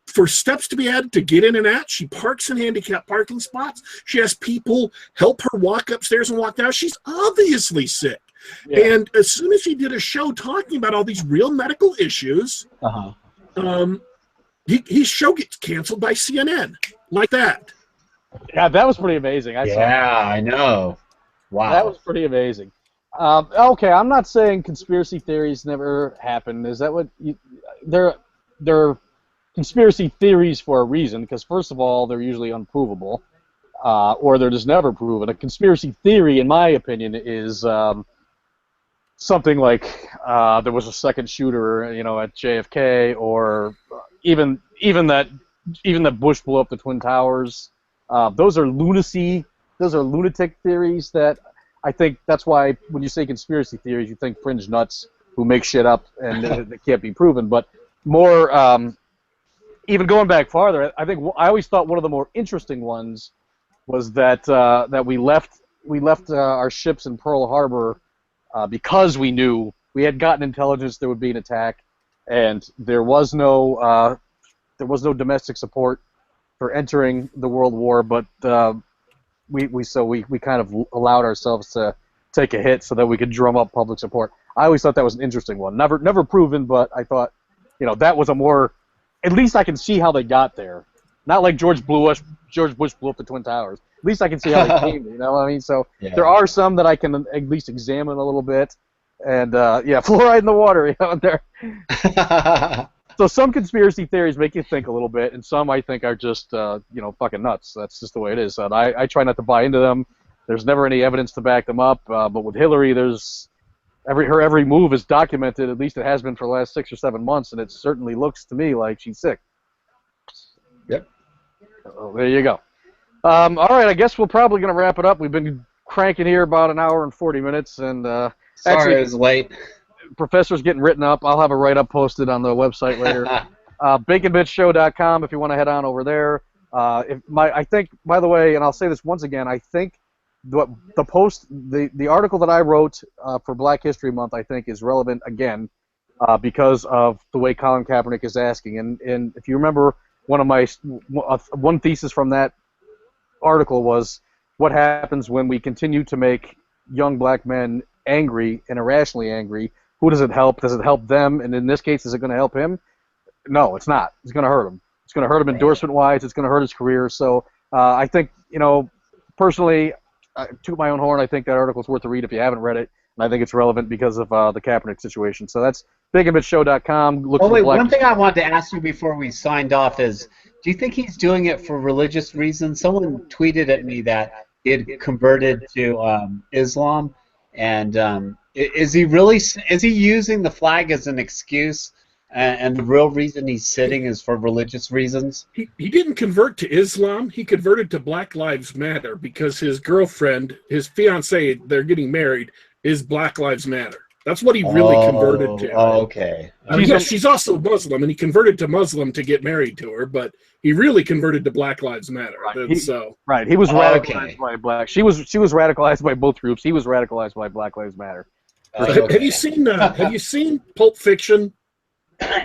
for steps to be added to get in and out. She parks in handicapped parking spots. She has people help her walk upstairs and walk down. She's obviously sick. Yeah. And as soon as she did a show talking about all these real medical issues, his show gets canceled by CNN like that. Yeah, that was pretty amazing. I know. Wow. That was pretty amazing. Okay, I'm not saying conspiracy theories never happen. Is that what they're conspiracy theories for a reason, because first of all, they're usually unprovable, or they're just never proven. A conspiracy theory, in my opinion, is something like there was a second shooter, at JFK, or even that Bush blew up the Twin Towers. Those are lunacy. Those are lunatic theories that I think that's why when you say conspiracy theories, you think fringe nuts who make shit up and they can't be proven. But more. Even going back farther, I always thought one of the more interesting ones was that we left our ships in Pearl Harbor because we knew we had gotten intelligence there would be an attack, and there was no domestic support for entering the World War, but we kind of allowed ourselves to take a hit so that we could drum up public support. I always thought that was an interesting one. Never proven, but I thought that was a more. At least I can see how they got there. Not like George Bush blew up the Twin Towers. At least I can see how they came. You know what I mean? So there are some that I can at least examine a little bit. And fluoride in the water. You know, there. So some conspiracy theories make you think a little bit, and some I think are just fucking nuts. That's just the way it is. And I try not to buy into them. There's never any evidence to back them up. But with Hillary, her every move is documented. At least it has been for the last 6 or 7 months, and it certainly looks to me like she's sick. Yep. So there you go. All right, I guess we're probably going to wrap it up. We've been cranking here about an hour and 40 minutes, and sorry it was late. Professor's getting written up. I'll have a write-up posted on the website later. BaconBitchShow.com if you want to head on over there. I think, by the way, and I'll say this once again, I think the article that I wrote for Black History Month, I think, is relevant again because of the way Colin Kaepernick is asking. And if you remember, one thesis from that article was what happens when we continue to make young black men angry and irrationally angry. Who does it help? Does it help them? And in this case, is it going to help him? No, it's not. It's going to hurt him. It's going to hurt him endorsement-wise. It's going to hurt his career. So I think, personally, toot my own horn, I think that article's worth a read if you haven't read it. And I think it's relevant because of the Kaepernick situation. So that's BaconBitchShow.com. One thing I wanted to ask you before we signed off is, do you think he's doing it for religious reasons? Someone tweeted at me that he had converted to Islam, and is he using the flag as an excuse, and the real reason he's sitting is for religious reasons? He didn't convert to Islam. He converted to Black Lives Matter because his girlfriend, his fiance, they're getting married, is Black Lives Matter. That's what he really converted to. Oh, okay. She's also Muslim, and he converted to Muslim to get married to her, but he really converted to Black Lives Matter. Right. He was radicalized by Black. She was radicalized by both groups. He was radicalized by Black Lives Matter. Have you seen Pulp Fiction?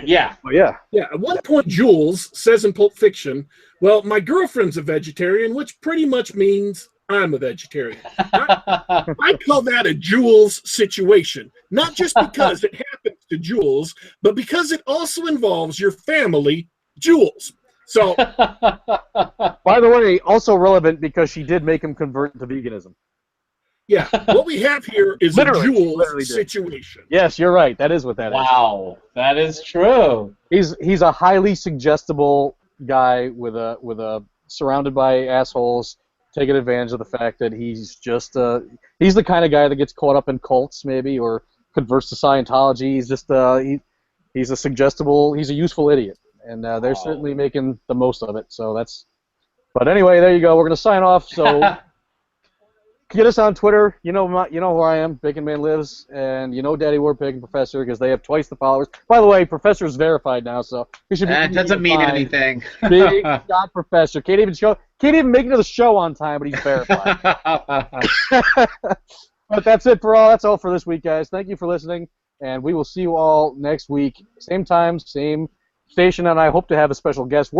Yeah. Oh, yeah. Yeah. At one point, Jules says in Pulp Fiction, "Well, my girlfriend's a vegetarian," which pretty much means I'm a vegetarian. I call that a Jules situation. Not just because it happens to Jules, but because it also involves your family, Jules. So, by the way, also relevant because she did make him convert to veganism. Yeah, what we have here is a Jules situation. Yes, you're right. That is what that is. Wow, that is true. He's a highly suggestible guy with a surrounded by assholes taking advantage of the fact that he's just he's the kind of guy that gets caught up in cults maybe or converts to Scientology. He's just he's a suggestible, he's a useful idiot, and they're certainly making the most of it. So that's. But anyway, there you go. We're gonna sign off. So. Get us on Twitter. You know who I am. Bacon Man Lives, and you know Daddy Warpig and Professor because they have twice the followers. By the way, Professor's verified now, so he should be. That doesn't mean anything. Big shot Professor. Can't even make it to the show on time, but he's verified. But that's all for this week, guys. Thank you for listening, and we will see you all next week, same time, same station, and I hope to have a special guest.